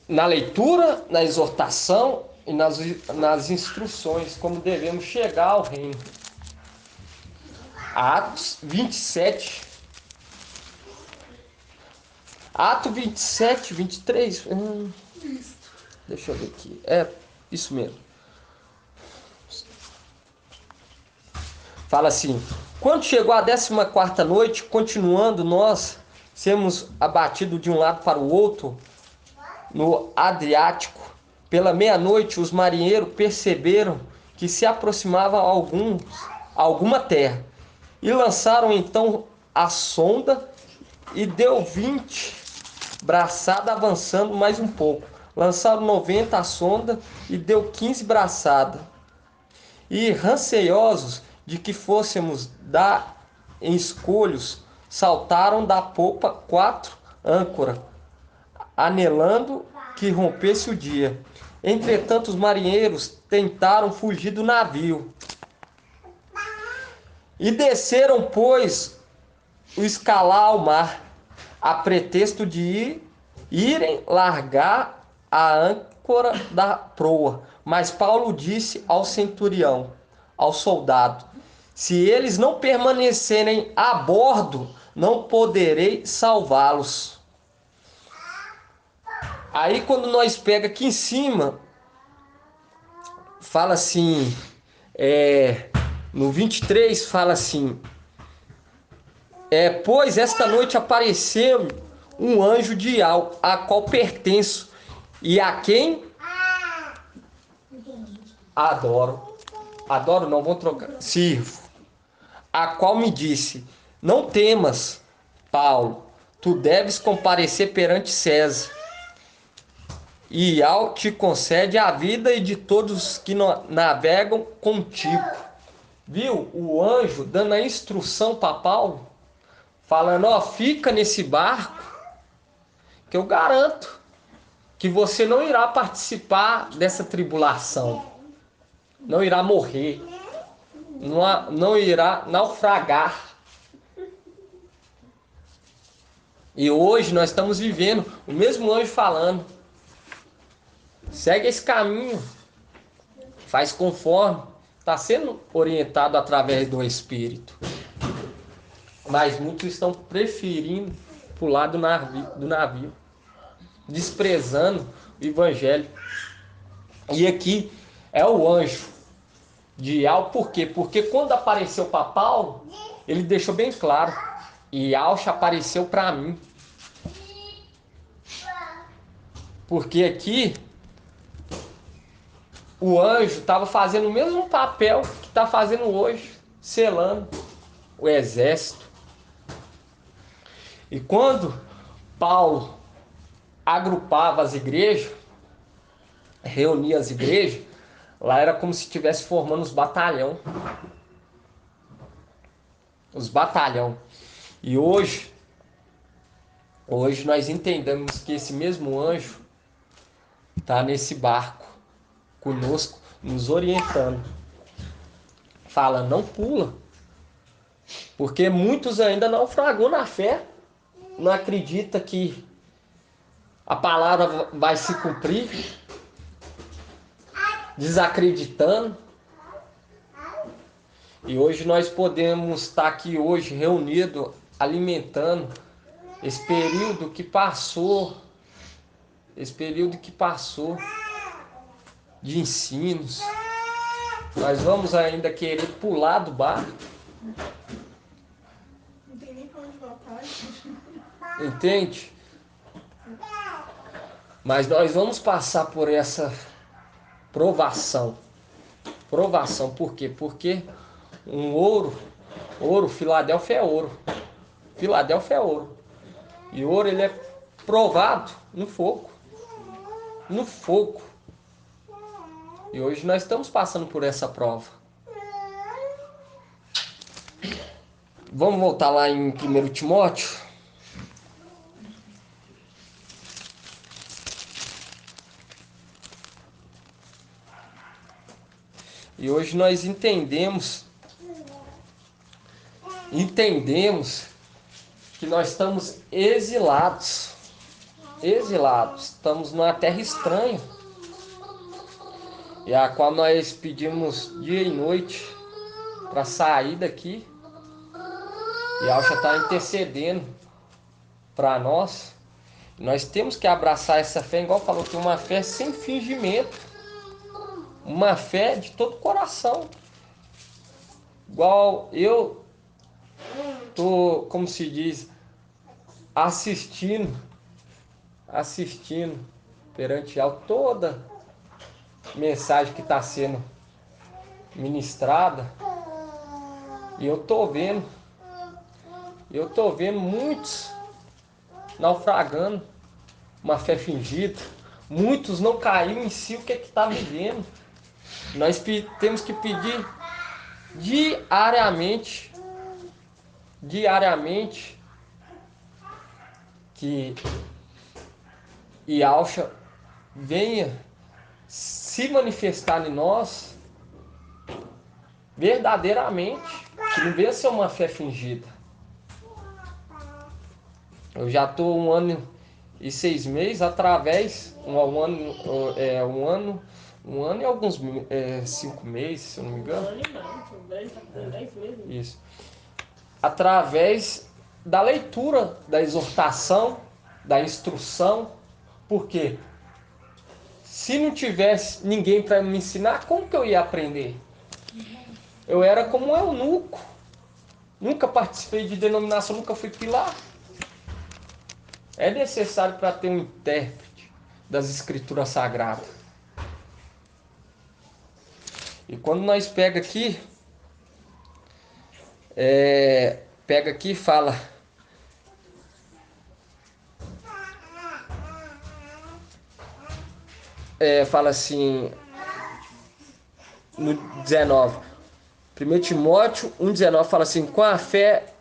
Na leitura, na exortação e nas instruções, como devemos chegar ao reino. Atos 27. Atos 27, 23. Deixa eu ver aqui. É isso mesmo. Fala assim: quando chegou a 14ª noite, continuando nós sermos abatidos de um lado para o outro, no Adriático, pela meia-noite os marinheiros perceberam que se aproximava alguma terra, e lançaram então a sonda, e deu 20 braçadas avançando mais um pouco. Lançaram 90 a sonda, e deu 15 braçadas. E receosos de que fôssemos dar em escolhos, saltaram da popa 4 âncoras anelando que rompesse o dia. Entretanto, os marinheiros tentaram fugir do navio e desceram, pois, o escalar ao mar, a pretexto de irem largar a âncora da proa. Mas Paulo disse ao centurião, ao soldado: se eles não permanecerem a bordo, não poderei salvá-los. Aí quando nós pega aqui em cima, fala assim, no 23 fala assim, pois esta noite apareceu um anjo de Al, a qual pertenço e a quem adoro. Adoro não, vamos trocar. Sirvo. A qual me disse: não temas, Paulo, tu deves comparecer perante César. E Al te concede a vida e de todos que navegam contigo. Viu? O anjo dando a instrução para Paulo, falando: ó, fica nesse barco, que eu garanto que você não irá participar dessa tribulação, não irá morrer, não irá naufragar. E hoje nós estamos vivendo o mesmo anjo falando: segue esse caminho, faz conforme, está sendo orientado através do Espírito. Mas muitos estão preferindo pular do navio, desprezando o Evangelho. E aqui é o anjo de Al, por quê? Porque quando apareceu para Paulo, ele deixou bem claro: e Alcha apareceu para mim. Porque aqui o anjo estava fazendo o mesmo papel que está fazendo hoje, selando o exército. E quando Paulo agrupava as igrejas, reunia as igrejas, lá era como se estivesse formando os batalhão. Os batalhão. E hoje nós entendemos que esse mesmo anjo está nesse barco conosco, nos orientando, fala: não pula, porque muitos ainda naufragou na fé, não acredita que a palavra vai se cumprir, desacreditando. E hoje nós podemos estar aqui hoje reunidos, alimentando esse período que passou, de ensinos. Nós vamos ainda querer pular do barco. Não tem nem pra onde voltar. Entende? Mas nós vamos passar por essa provação. Provação, por quê? Porque um ouro, Filadélfia é ouro. Filadélfia é ouro. E ouro ele é provado no fogo. No fogo. E hoje nós estamos passando por essa prova. Vamos voltar lá em 1 Timóteo. E hoje nós entendemos que nós estamos exilados. Estamos numa terra estranha, e a qual nós pedimos dia e noite para sair daqui. E a Alcha está intercedendo para nós. Nós temos que abraçar essa fé, igual falou, que uma fé sem fingimento, uma fé de todo coração. Igual eu tô, como se diz, assistindo perante a toda mensagem que está sendo ministrada, e eu tô vendo muitos naufragando, uma fé fingida, muitos não caíram em si o que está vivendo. Nós temos que pedir diariamente que Yahshua venha se manifestar em nós verdadeiramente, que não venha ser uma fé fingida. Eu já estou 1 ano e 6 meses através, um ano e alguns 5 meses, se eu não me engano. São 10 meses. Isso. Através da leitura, da exortação, da instrução. Por quê? Se não tivesse ninguém para me ensinar, como que eu ia aprender? Eu era como um eunuco. Nunca participei de denominação, nunca fui pilar. É necessário para ter um intérprete das escrituras sagradas. E quando nós pega aqui e fala fala assim no 19, 1 Timóteo 1,19 fala assim: com a fé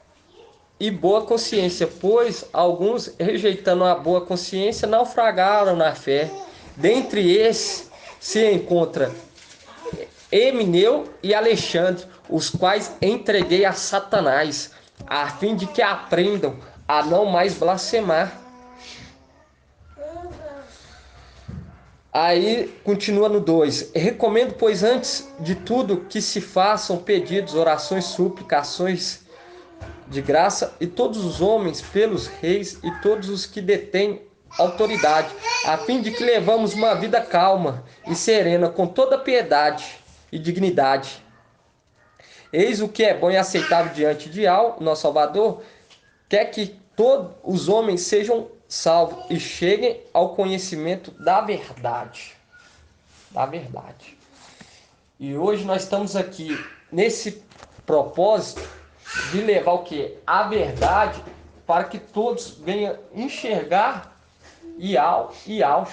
e boa consciência, pois alguns, rejeitando a boa consciência, naufragaram na fé. Dentre esses se encontra Emineu e Alexandre, os quais entreguei a Satanás, a fim de que aprendam a não mais blasfemar. Aí continua no 2. Recomendo, pois, antes de tudo, que se façam pedidos, orações, suplicações de graça e todos os homens pelos reis e todos os que detêm autoridade, a fim de que levamos uma vida calma e serena, com toda piedade e dignidade. Eis o que é bom e aceitável diante de nosso Salvador, quer que todos os homens sejam salvos e cheguem ao conhecimento da verdade. Da verdade. E hoje nós estamos aqui nesse propósito de levar o que? A verdade, para que todos venham enxergar Yahshua.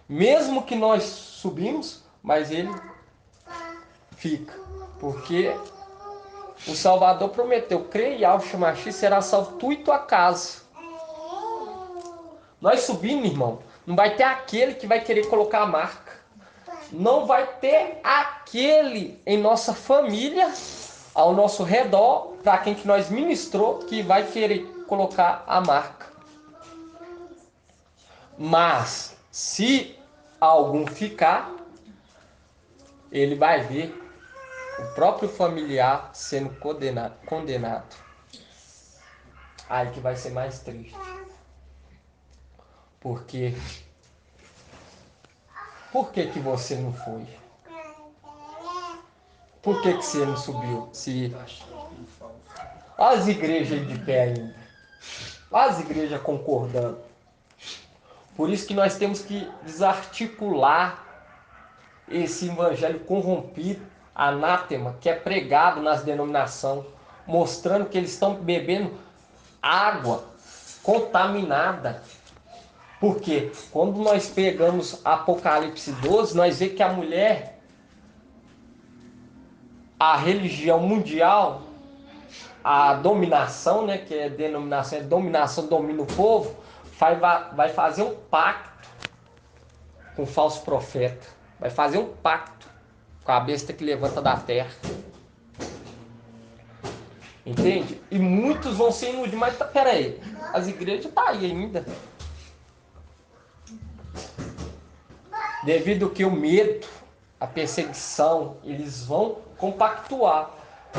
Mesmo que nós subimos, mas ele fica. Porque o Salvador prometeu: crê em Yahshua Mashiach, será salvo tu e tua casa. Nós subimos, irmão, não vai ter aquele que vai querer colocar a marca. Não vai ter aquele em nossa família, ao nosso redor, para quem que nós ministrou, que vai querer colocar a marca. Mas, se algum ficar, ele vai ver o próprio familiar sendo condenado. Aí que vai ser mais triste. Porque por que que você não foi? Por que que você não subiu? Se as igrejas de pé ainda, as igrejas concordando. Por isso que nós temos que desarticular esse evangelho corrompido, anátema, que é pregado nas denominações, mostrando que eles estão bebendo água contaminada. Porque quando nós pegamos Apocalipse 12, nós vemos que a mulher, a religião mundial, a dominação, né, que é denominação, dominação, domina o povo, vai fazer um pacto com o falso profeta. Vai fazer um pacto com a besta que levanta da terra. Entende? E muitos vão ser iludidos, mas peraí, as igrejas estão aí ainda. Devido que o medo, a perseguição, eles vão compactuar.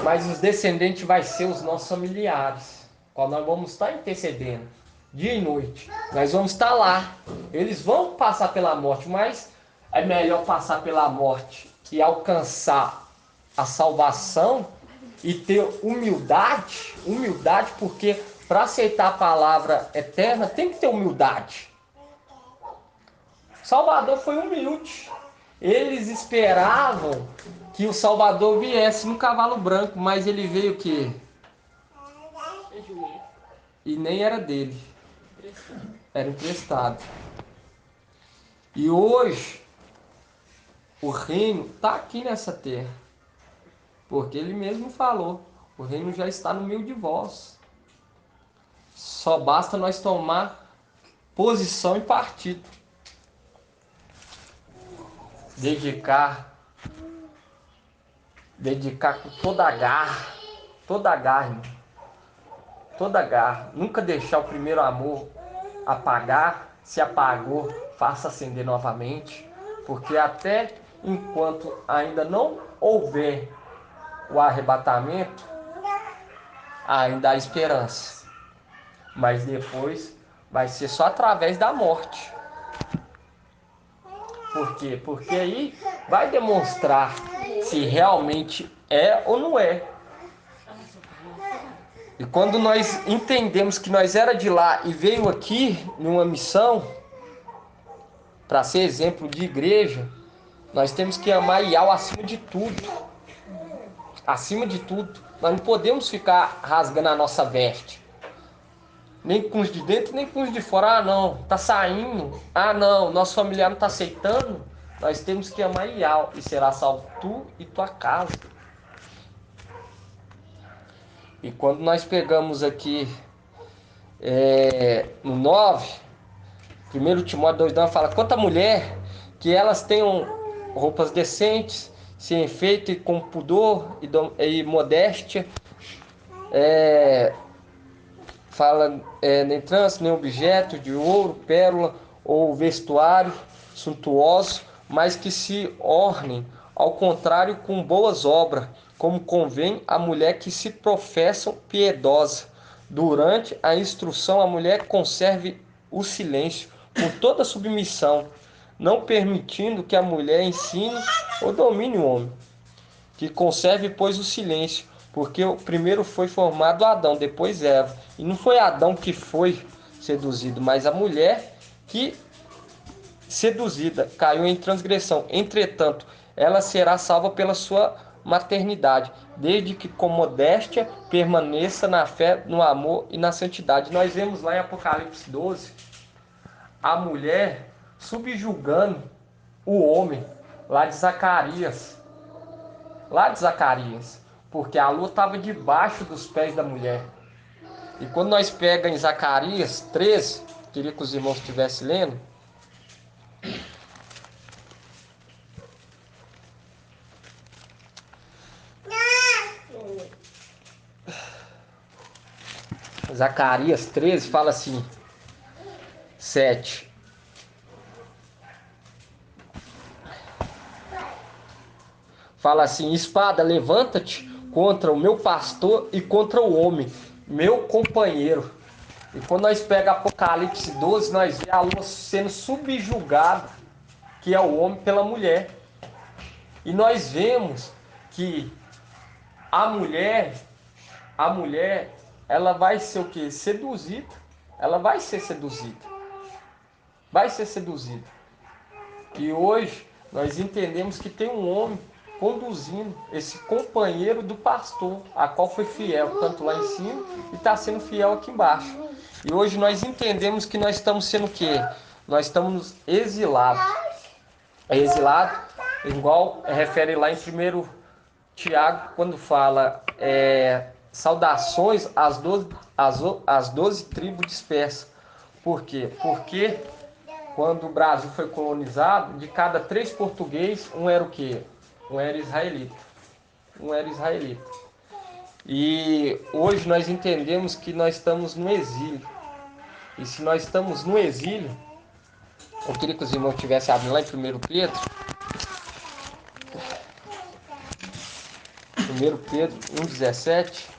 Mas os descendentes vai ser os nossos familiares, qual nós vamos estar intercedendo, dia e noite. Nós vamos estar lá. Eles vão passar pela morte, mas é melhor passar pela morte e alcançar a salvação e ter humildade, porque para aceitar a palavra eterna tem que ter humildade. Salvador foi humilde. Eles esperavam que o Salvador viesse num cavalo branco, mas ele veio o quê? E nem era dele. Era emprestado. E hoje, o reino está aqui nessa terra. Porque ele mesmo falou, o reino já está no meio de vós. Só basta nós tomar posição e partido. Dedicar com toda a garra, irmão. Toda a garra. Nunca deixar o primeiro amor apagar. Se apagou, faça acender novamente. Porque até enquanto ainda não houver o arrebatamento, ainda há esperança. Mas depois vai ser só através da morte. Por quê? Porque aí vai demonstrar se realmente é ou não é. E quando nós entendemos que nós era de lá e veio aqui numa missão para ser exemplo de igreja, nós temos que amar Yahweh acima de tudo. Acima de tudo. Nós não podemos ficar rasgando a nossa veste. Nem com os de dentro, nem com os de fora. Ah, não, tá saindo. Ah, não, nosso familiar não tá aceitando. Nós temos que amar Yahweh e será salvo tu e tua casa. E quando nós pegamos aqui no 9, 1 Timóteo 2,9 fala: quanto a mulher, que elas tenham roupas decentes, sem efeito e com pudor e modéstia, fala nem trânsito, nem objeto de ouro, pérola ou vestuário suntuoso, mas que se ornem, ao contrário, com boas obras, como convém a mulher que se professam piedosa. Durante a instrução, a mulher conserve o silêncio, com toda submissão, não permitindo que a mulher ensine ou domine o homem. Que conserve, pois, o silêncio, porque o primeiro foi formado Adão, depois Eva. E não foi Adão que foi seduzido, mas a mulher que, seduzida, caiu em transgressão. Entretanto, ela será salva pela sua maternidade, desde que com modéstia permaneça na fé, no amor e na santidade. Nós vemos lá em Apocalipse 12 a mulher subjugando o homem lá de Zacarias. Porque a lua estava debaixo dos pés da mulher. E quando nós pegamos em Zacarias 13, queria que os irmãos estivessem lendo. Zacarias 13 fala assim, 7. Fala assim: espada, levanta-te contra o meu pastor e contra o homem, meu companheiro. E quando nós pegamos Apocalipse 12, nós vemos a lua sendo subjugada, que é o homem, pela mulher. E nós vemos que a mulher, ela vai ser o quê? Seduzida. Ela vai ser seduzida. E hoje nós entendemos que tem um homem conduzindo esse companheiro do pastor, a qual foi fiel, tanto lá em cima e está sendo fiel aqui embaixo. E hoje nós entendemos que nós estamos sendo o quê? Nós estamos exilados. Exilado, igual refere lá em 1 Tiago, quando fala saudações às 12 tribos dispersas. Por quê? Porque quando o Brasil foi colonizado, de cada 3 portugueses, um era o quê? Um era israelita. E hoje nós entendemos que nós estamos no exílio. E se nós estamos no exílio, eu queria que os irmãos tivessem abrindo lá em 1 Pedro. 1 Pedro 1,17.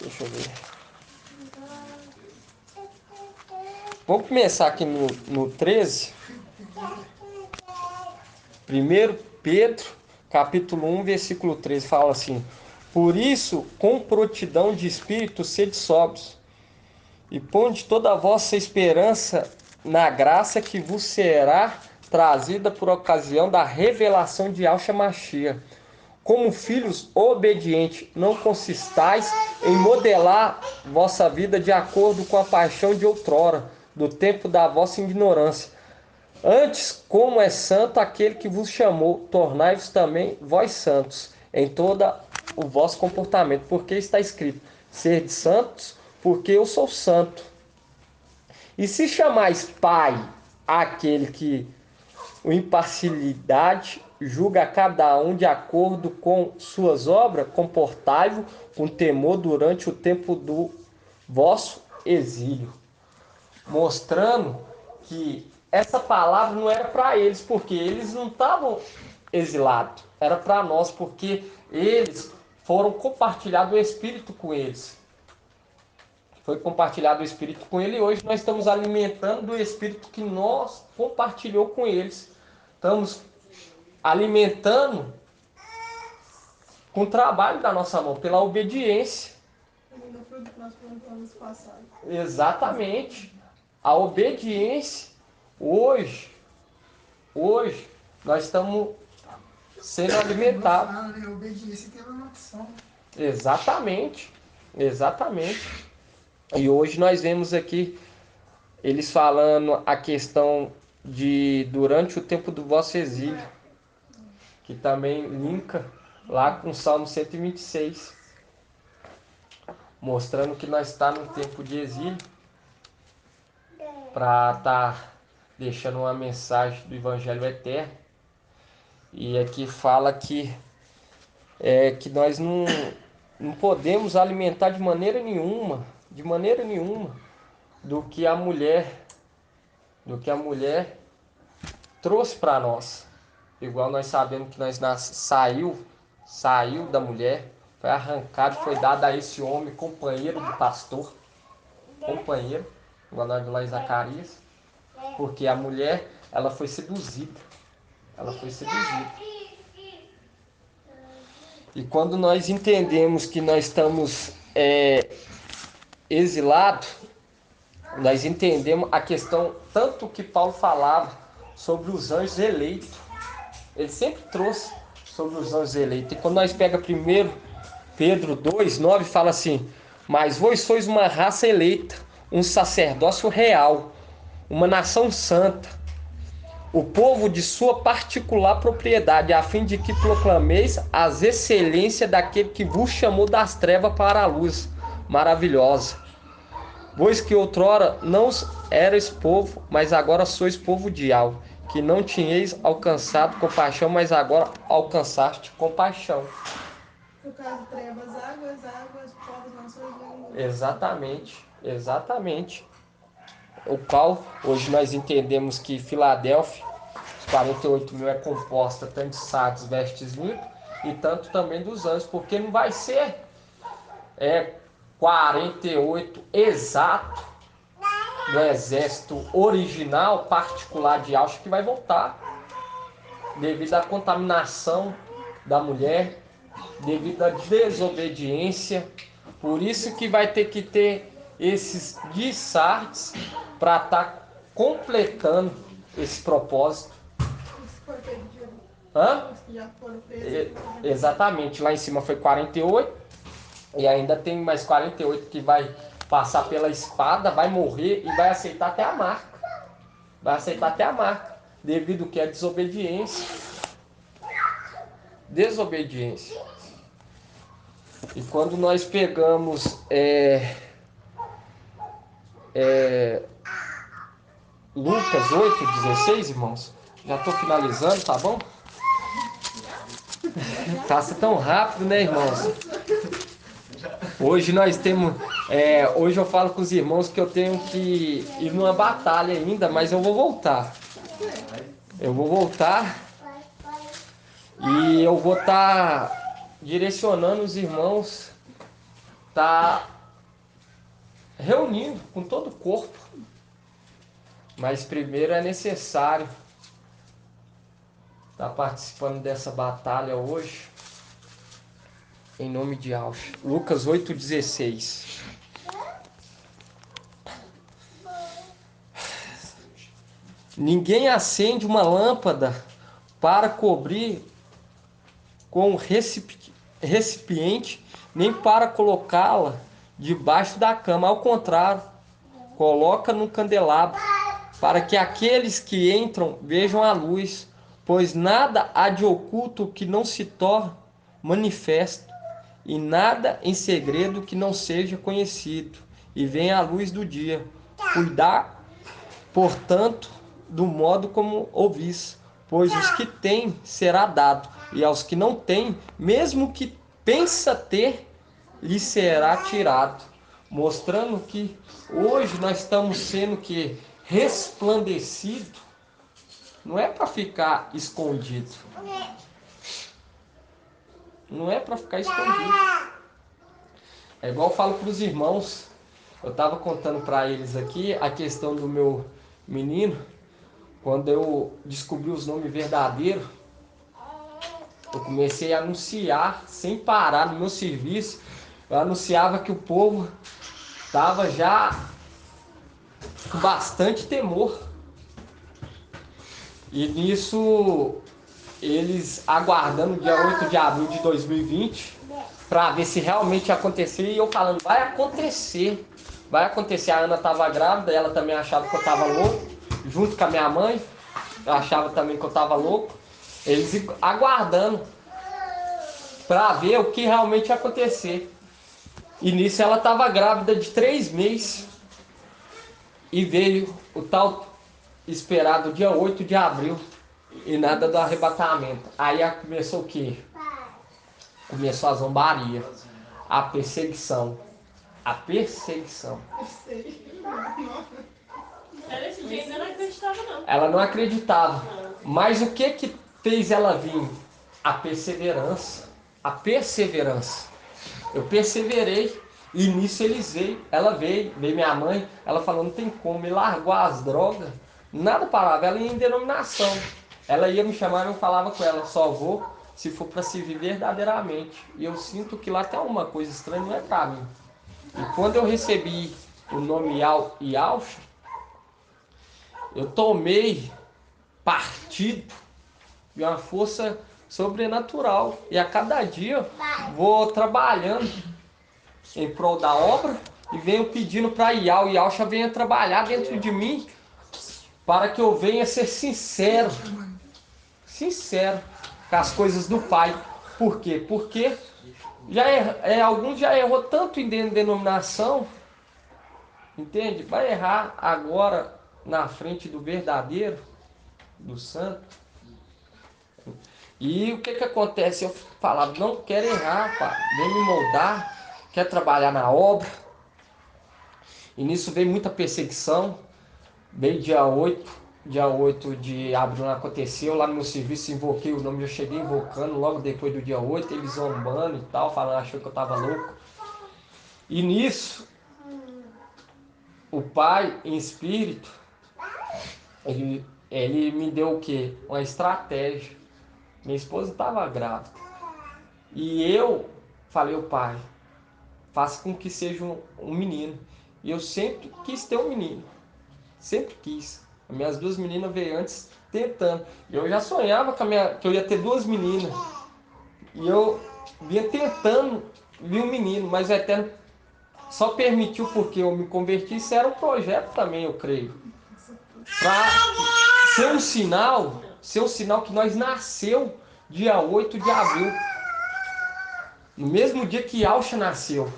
Deixa eu ver. Vamos começar aqui no 13. 1 Pedro, capítulo 1, versículo 13, fala assim: por isso, com prontidão de espírito, sede sóbrios, e ponde toda a vossa esperança na graça que vos será trazida por ocasião da revelação de Yahshua Mashiach, Como filhos obedientes, não consistais em modelar vossa vida de acordo com a paixão de outrora, do tempo da vossa ignorância. Antes, como é santo aquele que vos chamou, tornai-vos também vós santos em todo o vosso comportamento, porque está escrito: sede santos, porque eu sou santo. E se chamais Pai aquele que o imparcialidade julga a cada um de acordo com suas obras, comportai-vos com temor durante o tempo do vosso exílio. Mostrando que essa palavra não era para eles, porque eles não estavam exilados. Era para nós, porque eles foram compartilhados o Espírito com eles. Foi compartilhado o Espírito com ele e hoje nós estamos alimentando do Espírito que nós compartilhou com eles. Estamos alimentando com o trabalho da nossa mão, pela obediência. No fruto que nós plantamos passado. Exatamente. A obediência. Hoje, nós estamos sendo alimentados. Fala, né? Obediência tem uma opção. Exatamente. Exatamente. E hoje nós vemos aqui eles falando a questão de durante o tempo do vosso exílio, que também linka lá com o Salmo 126, mostrando que nós estamos no tempo de exílio, para estar deixando uma mensagem do Evangelho Eterno. E aqui fala que nós não podemos alimentar de maneira nenhuma, do que a mulher trouxe para nós. Igual nós sabemos que nós saiu da mulher, foi arrancado, foi dado a esse homem, companheiro do pastor, companheiro, igual nós vimos lá em Zacarias, porque a mulher, ela foi seduzida. E quando nós entendemos que nós estamos exilados, nós entendemos a questão, tanto que Paulo falava sobre os anjos eleitos. Ele sempre trouxe sobre os anjos eleitos. E quando nós pegamos 1 Pedro 2:9, fala assim: mas vós sois uma raça eleita, um sacerdócio real, uma nação santa, o povo de sua particular propriedade, a fim de que proclameis as excelências daquele que vos chamou das trevas para a luz maravilhosa. Vós que outrora não erais povo, mas agora sois povo de Al, que não tinhais alcançado compaixão, mas agora alcançaste compaixão. No caso, trevas, águas, povos, nações, línguas. Exatamente. O qual hoje nós entendemos que Filadélfia, os 48.000 é composta tanto de sardes, vestes limpos, e tanto também dos anjos, porque não vai ser 48 exato do exército original particular de Auschwitz que vai voltar, devido à contaminação da mulher, devido à desobediência. Por isso que vai ter que ter esses dissartes para estar completando esse propósito. Isso foi perdido. Hã? Os que já foram presos. Exatamente, lá em cima foi 48 e ainda tem mais 48 que vai passar pela espada, vai morrer e vai aceitar até a marca. Devido que é desobediência. E quando nós pegamos Lucas 8:16, irmãos, já estou finalizando, tá bom? Passa tão rápido, né, irmãos? Hoje nós temos. Hoje eu falo com os irmãos que eu tenho que ir numa batalha ainda, mas eu vou voltar. E eu vou estar direcionando os irmãos, reunindo com todo o corpo. Mas primeiro é necessário estar participando dessa batalha hoje. Em nome de Auschwitz. Lucas 8:16. Ninguém acende uma lâmpada para cobrir com recipiente, nem para colocá-la debaixo da cama. Ao contrário, coloca no candelabro, para que aqueles que entram vejam a luz, pois nada há de oculto que não se torne manifesto, e nada em segredo que não seja conhecido, e venha a luz do dia. Cuidar, portanto, do modo como ouvis, pois os que têm será dado, e aos que não têm, mesmo que pensa ter, lhe será tirado. Mostrando que hoje nós estamos sendo que resplandecido, não é para ficar escondido. Não é para ficar escondido. É igual eu falo para os irmãos. Eu estava contando para eles aqui a questão do meu menino. Quando eu descobri os nomes verdadeiros, eu comecei a anunciar sem parar no meu serviço. Eu anunciava que o povo estava já com bastante temor. E nisso, eles aguardando o dia 8 de abril de 2020 para ver se realmente ia acontecer. E eu falando, vai acontecer. Vai acontecer. A Ana estava grávida, ela também achava que eu estava louco. Junto com a minha mãe, eu achava também que eu estava louco. Eles aguardando para ver o que realmente ia acontecer. E nisso ela estava grávida de 3 meses. E veio o tal esperado dia 8 de abril. E nada do arrebatamento. Aí começou o quê? Começou a zombaria. A perseguição. A perseguição. Ela esse dia ainda não acreditava, não. Ela não acreditava. Mas o que fez ela vir? A perseverança. A perseverança. Eu perseverei. E nisso eles veio. Ela veio minha mãe. Ela falou, não tem como. E largou as drogas. Nada parava. Ela ia em denominação. Ela ia me chamar e eu falava com ela, só vou se for para se viver verdadeiramente. E eu sinto que lá tem uma coisa estranha, não é para mim. E quando eu recebi o nome Yalcha, eu tomei partido de uma força sobrenatural. E a cada dia vou trabalhando em prol da obra e venho pedindo para Yalcha venha trabalhar dentro de mim para que eu venha ser sincero com as coisas do Pai. Por quê? Porque alguns já errou tanto em denominação, entende? Vai errar agora na frente do verdadeiro, do santo. E o que acontece? Eu falava, não quero errar, pai, vem me moldar, quer trabalhar na obra. E nisso veio muita perseguição. Veio dia 8 de abril não aconteceu, lá no meu serviço invoquei o nome, eu cheguei invocando logo depois do dia 8, eles zombando e tal, falando, achou que eu tava louco. E nisso, o Pai em espírito, ele me deu o quê? Uma estratégia. Minha esposa estava grávida. E eu falei, o Pai, faça com que seja um menino. E eu sempre quis ter um menino. Sempre quis. As minhas 2 meninas veio antes tentando. Eu já sonhava que eu ia ter 2 meninas. E eu vinha tentando vir um menino, mas o Eterno só permitiu porque eu me converti. Isso era um projeto também, eu creio. Para ser um sinal que nós nasceu dia 8 de abril. No mesmo dia que Yalcha nasceu.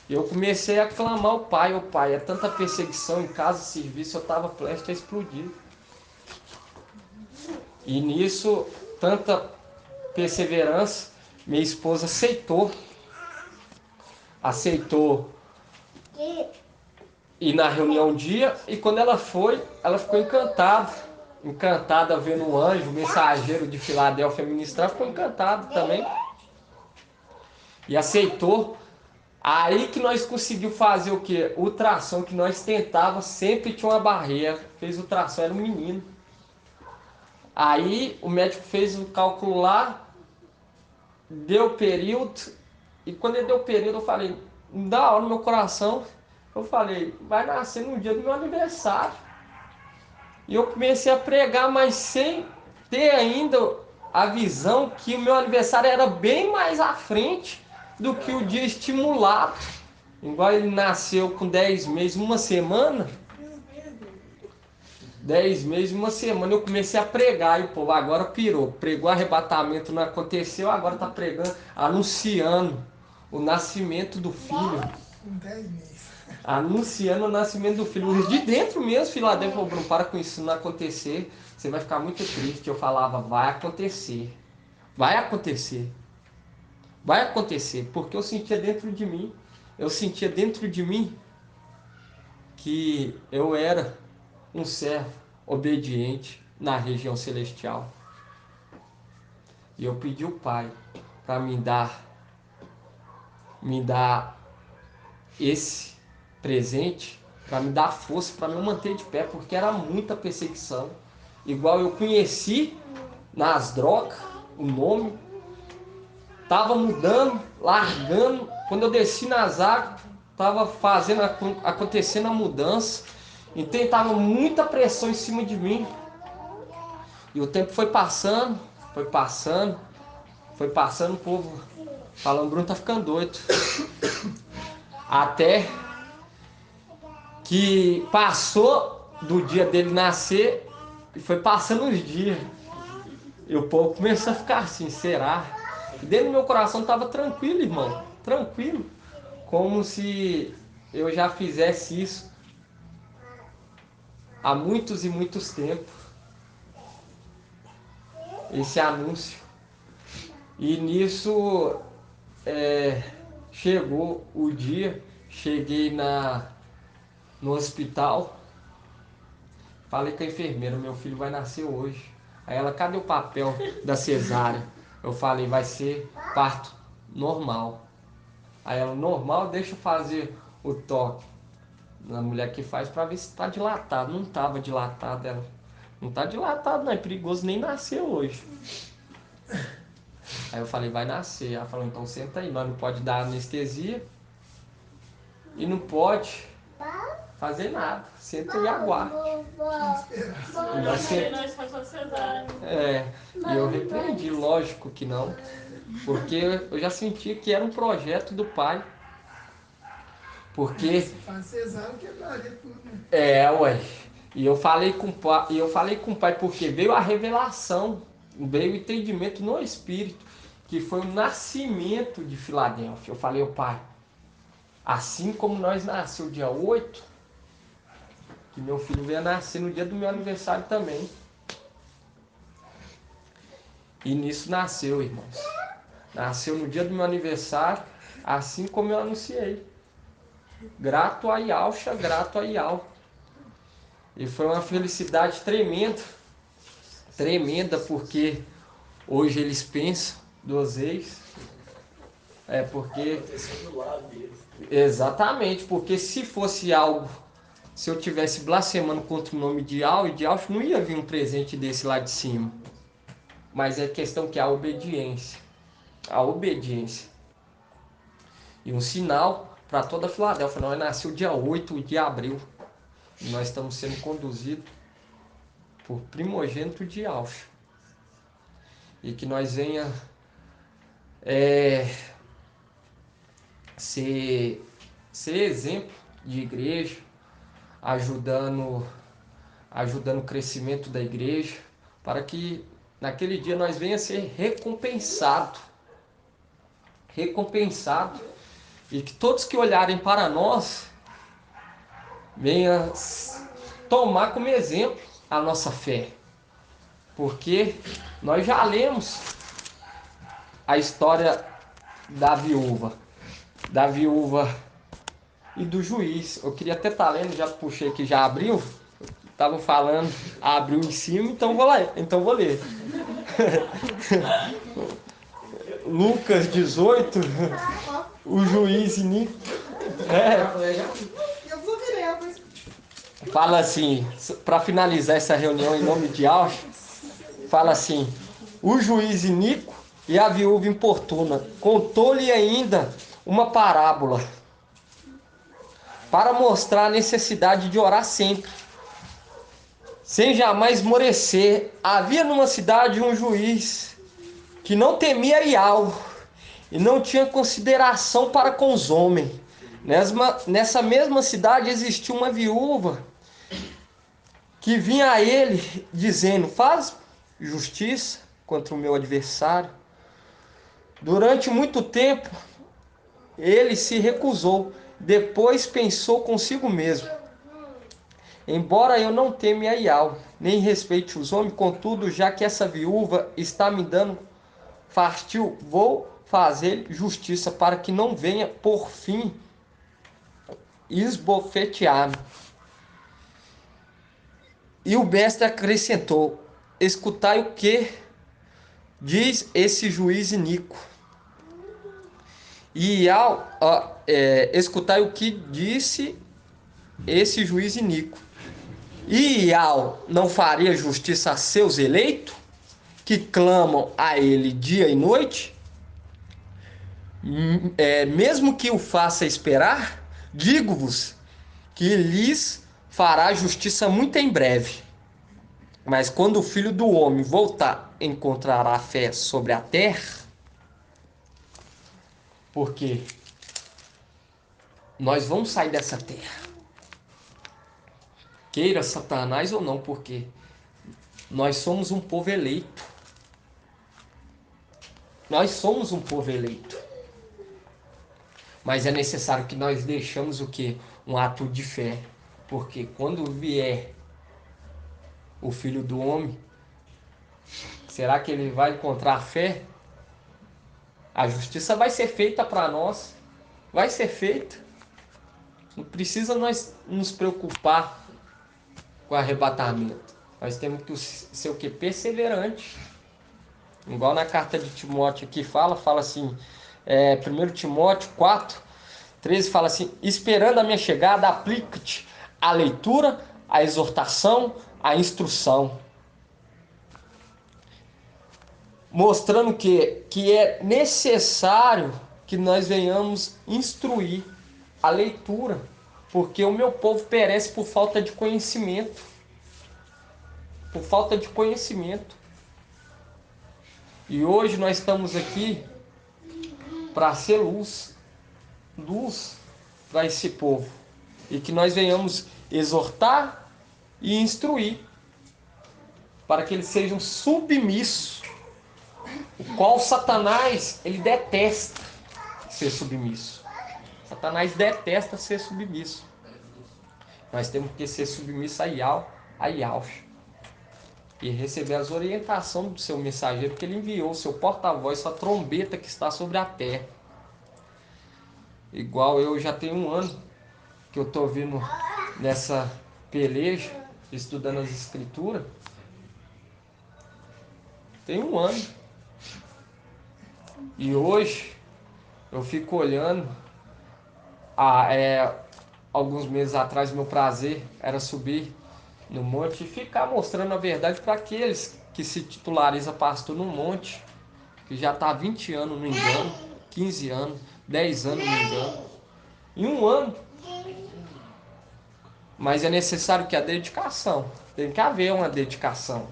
Eu comecei a clamar ao Pai, ô Pai, é tanta perseguição em casa, serviço, eu estava prestes a explodir. E nisso, tanta perseverança, minha esposa aceitou ir na reunião um dia, e quando ela foi, ela ficou encantada vendo o anjo, o mensageiro de Filadélfia ministrar, ficou encantada também. E aceitou. Aí que nós conseguimos fazer o quê? Ultrassom, que nós tentava, sempre tinha uma barreira. Fez ultrassom, era um menino. Aí o médico fez o cálculo lá, deu o período, e quando ele deu o período eu falei, da hora no meu coração, eu falei, vai nascer no dia do meu aniversário. E eu comecei a pregar, mas sem ter ainda a visão que o meu aniversário era bem mais à frente do que o dia estimulado. Igual ele nasceu com 10 meses, uma semana. 10 meses, uma semana, eu comecei a pregar e o povo agora pirou. Pregou arrebatamento, não aconteceu, agora está pregando, anunciando o nascimento do filho. Com 10 meses. Anunciando o nascimento do filho. De dentro mesmo, Filadélfia falou, Bruno, para com isso não acontecer, você vai ficar muito triste. Eu falava, vai acontecer. Vai acontecer. Vai acontecer. Porque eu sentia dentro de mim. Eu sentia dentro de mim que eu era um servo obediente na região celestial. E eu pedi ao Pai para me dar esse presente, para me dar força, para me manter de pé, porque era muita perseguição. Igual eu conheci nas drogas, o nome, estava mudando, largando. Quando eu desci nas águas, estava acontecendo a mudança. Então estava muita pressão em cima de mim. E o tempo foi passando, o povo falando, Bruno tá ficando doido. Até que passou do dia dele nascer e foi passando os dias. E o povo começou a ficar assim, será? E dentro do meu coração estava tranquilo, irmão, tranquilo. Como se eu já fizesse isso há muitos e muitos tempos. Esse anúncio. E nisso chegou o dia, cheguei no hospital, falei com a enfermeira, meu filho vai nascer hoje. Aí ela, cadê o papel da cesárea? Eu falei, vai ser parto normal. Aí ela, normal, deixa eu fazer o toque na mulher que faz para ver se está dilatado. Não estava dilatado, ela, não está dilatado não, é perigoso nem nascer hoje. Aí eu falei, vai nascer. Ela falou, então senta aí, nós não pode dar anestesia e não pode fazer nada. Senta e aguarde. E eu repreendi, lógico que não. Porque eu já senti que era um projeto do Pai. Porque... Se faz cesárea, quebraria tudo, né? Ué. E eu falei com o Pai porque veio a revelação, veio o entendimento no Espírito, que foi o nascimento de Filadélfia. Eu falei, Pai, assim como nós nasceu dia 8, que meu filho veio nascer no dia do meu aniversário também. E nisso nasceu, irmãos. Nasceu no dia do meu aniversário, assim como eu anunciei. Grato a Yalcha, grato a Yal. E foi uma felicidade tremenda. Tremenda, porque hoje eles pensam dos ex. Porque... Exatamente, porque se fosse algo, se eu tivesse blasfemando contra o nome de Yal e de Yalcha, não ia vir um presente desse lá de cima. Mas é questão que é a obediência. A obediência. E um sinal para toda a Filadélfia. Nós nasceu dia 8 de abril. E nós estamos sendo conduzidos por primogênito de Yalcha. E que nós venha ser exemplo de igreja, ajudando o crescimento da igreja, para que naquele dia nós venha ser recompensado, e que todos que olharem para nós venham tomar como exemplo a nossa fé, porque nós já lemos a história da viúva e do juiz. Eu queria até estar lendo, já puxei que já abriu. Estavam falando, abriu em cima, então vou ler. Lucas 18, o juiz iníquo. Fala assim, para finalizar essa reunião em nome de Yalcha, fala assim, o juiz iníquo e a viúva importuna contou-lhe ainda uma parábola para mostrar a necessidade de orar sempre, sem jamais esmorecer. Havia numa cidade um juiz que não temia Iau e não tinha consideração para com os homens. Nessa mesma cidade existia uma viúva que vinha a ele dizendo: faz justiça contra o meu adversário. Durante muito tempo ele se recusou, depois pensou consigo mesmo: embora eu não teme a Iau, nem respeite os homens, contudo, já que essa viúva está me dando fastio, vou fazer justiça para que não venha por fim esbofetear-me. E o mestre acrescentou: escutai o que diz esse juiz iníquo. E escutai o que disse esse juiz iníquo. E Iau não faria justiça a seus eleitos, que clamam a ele dia e noite? Mesmo que o faça esperar, digo-vos que lhes fará justiça muito em breve. Mas quando o Filho do Homem voltar, encontrará fé sobre a terra? Porque nós vamos sair dessa terra, queira Satanás ou não, porque nós somos um povo eleito. Nós somos um povo eleito. Mas é necessário que nós deixemos o quê? Um ato de fé. Porque quando vier o Filho do Homem, será que ele vai encontrar fé? A justiça vai ser feita para nós. Vai ser feita. Não precisa nós nos preocupar com o arrebatamento. Nós temos que ser o quê? Perseverante. Igual na carta de Timóteo aqui fala assim, 1 Timóteo 4:13 fala assim: esperando a minha chegada, aplica-te à leitura, à exortação, à instrução. Mostrando que é necessário que nós venhamos instruir a leitura, porque o meu povo perece por falta de conhecimento. Por falta de conhecimento. E hoje nós estamos aqui para ser luz para esse povo. E que nós venhamos exortar e instruir, para que eles sejam submissos, o qual Satanás, ele detesta ser submisso. Satanás detesta ser submisso. Nós temos que ser submissos a Yahweh. E receber as orientações do seu mensageiro, que ele enviou, seu porta-voz, sua trombeta que está sobre a terra. Igual eu já tenho 1 ano que eu estou vindo nessa peleja, estudando as escrituras. Tem 1 ano. E hoje eu fico olhando. Alguns meses atrás, meu prazer era subir no monte e ficar mostrando a verdade para aqueles que se titularizam pastor no monte, que já está há 20 anos, não me engano, 15 anos, 10 anos, não me engano, em 1 ano. Mas é necessário que a dedicação, tem que haver uma dedicação.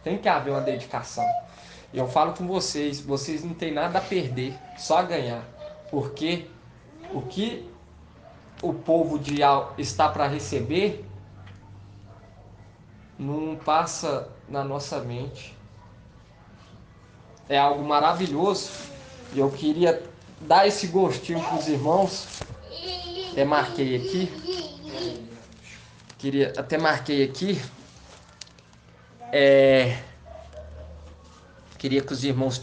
Tem que haver uma dedicação. E eu falo com vocês não têm nada a perder, só a ganhar. Porque o que o povo de Yahweh está para receber não passa na nossa mente. É algo maravilhoso. E eu queria dar esse gostinho para os irmãos. Até marquei aqui. Queria que os irmãos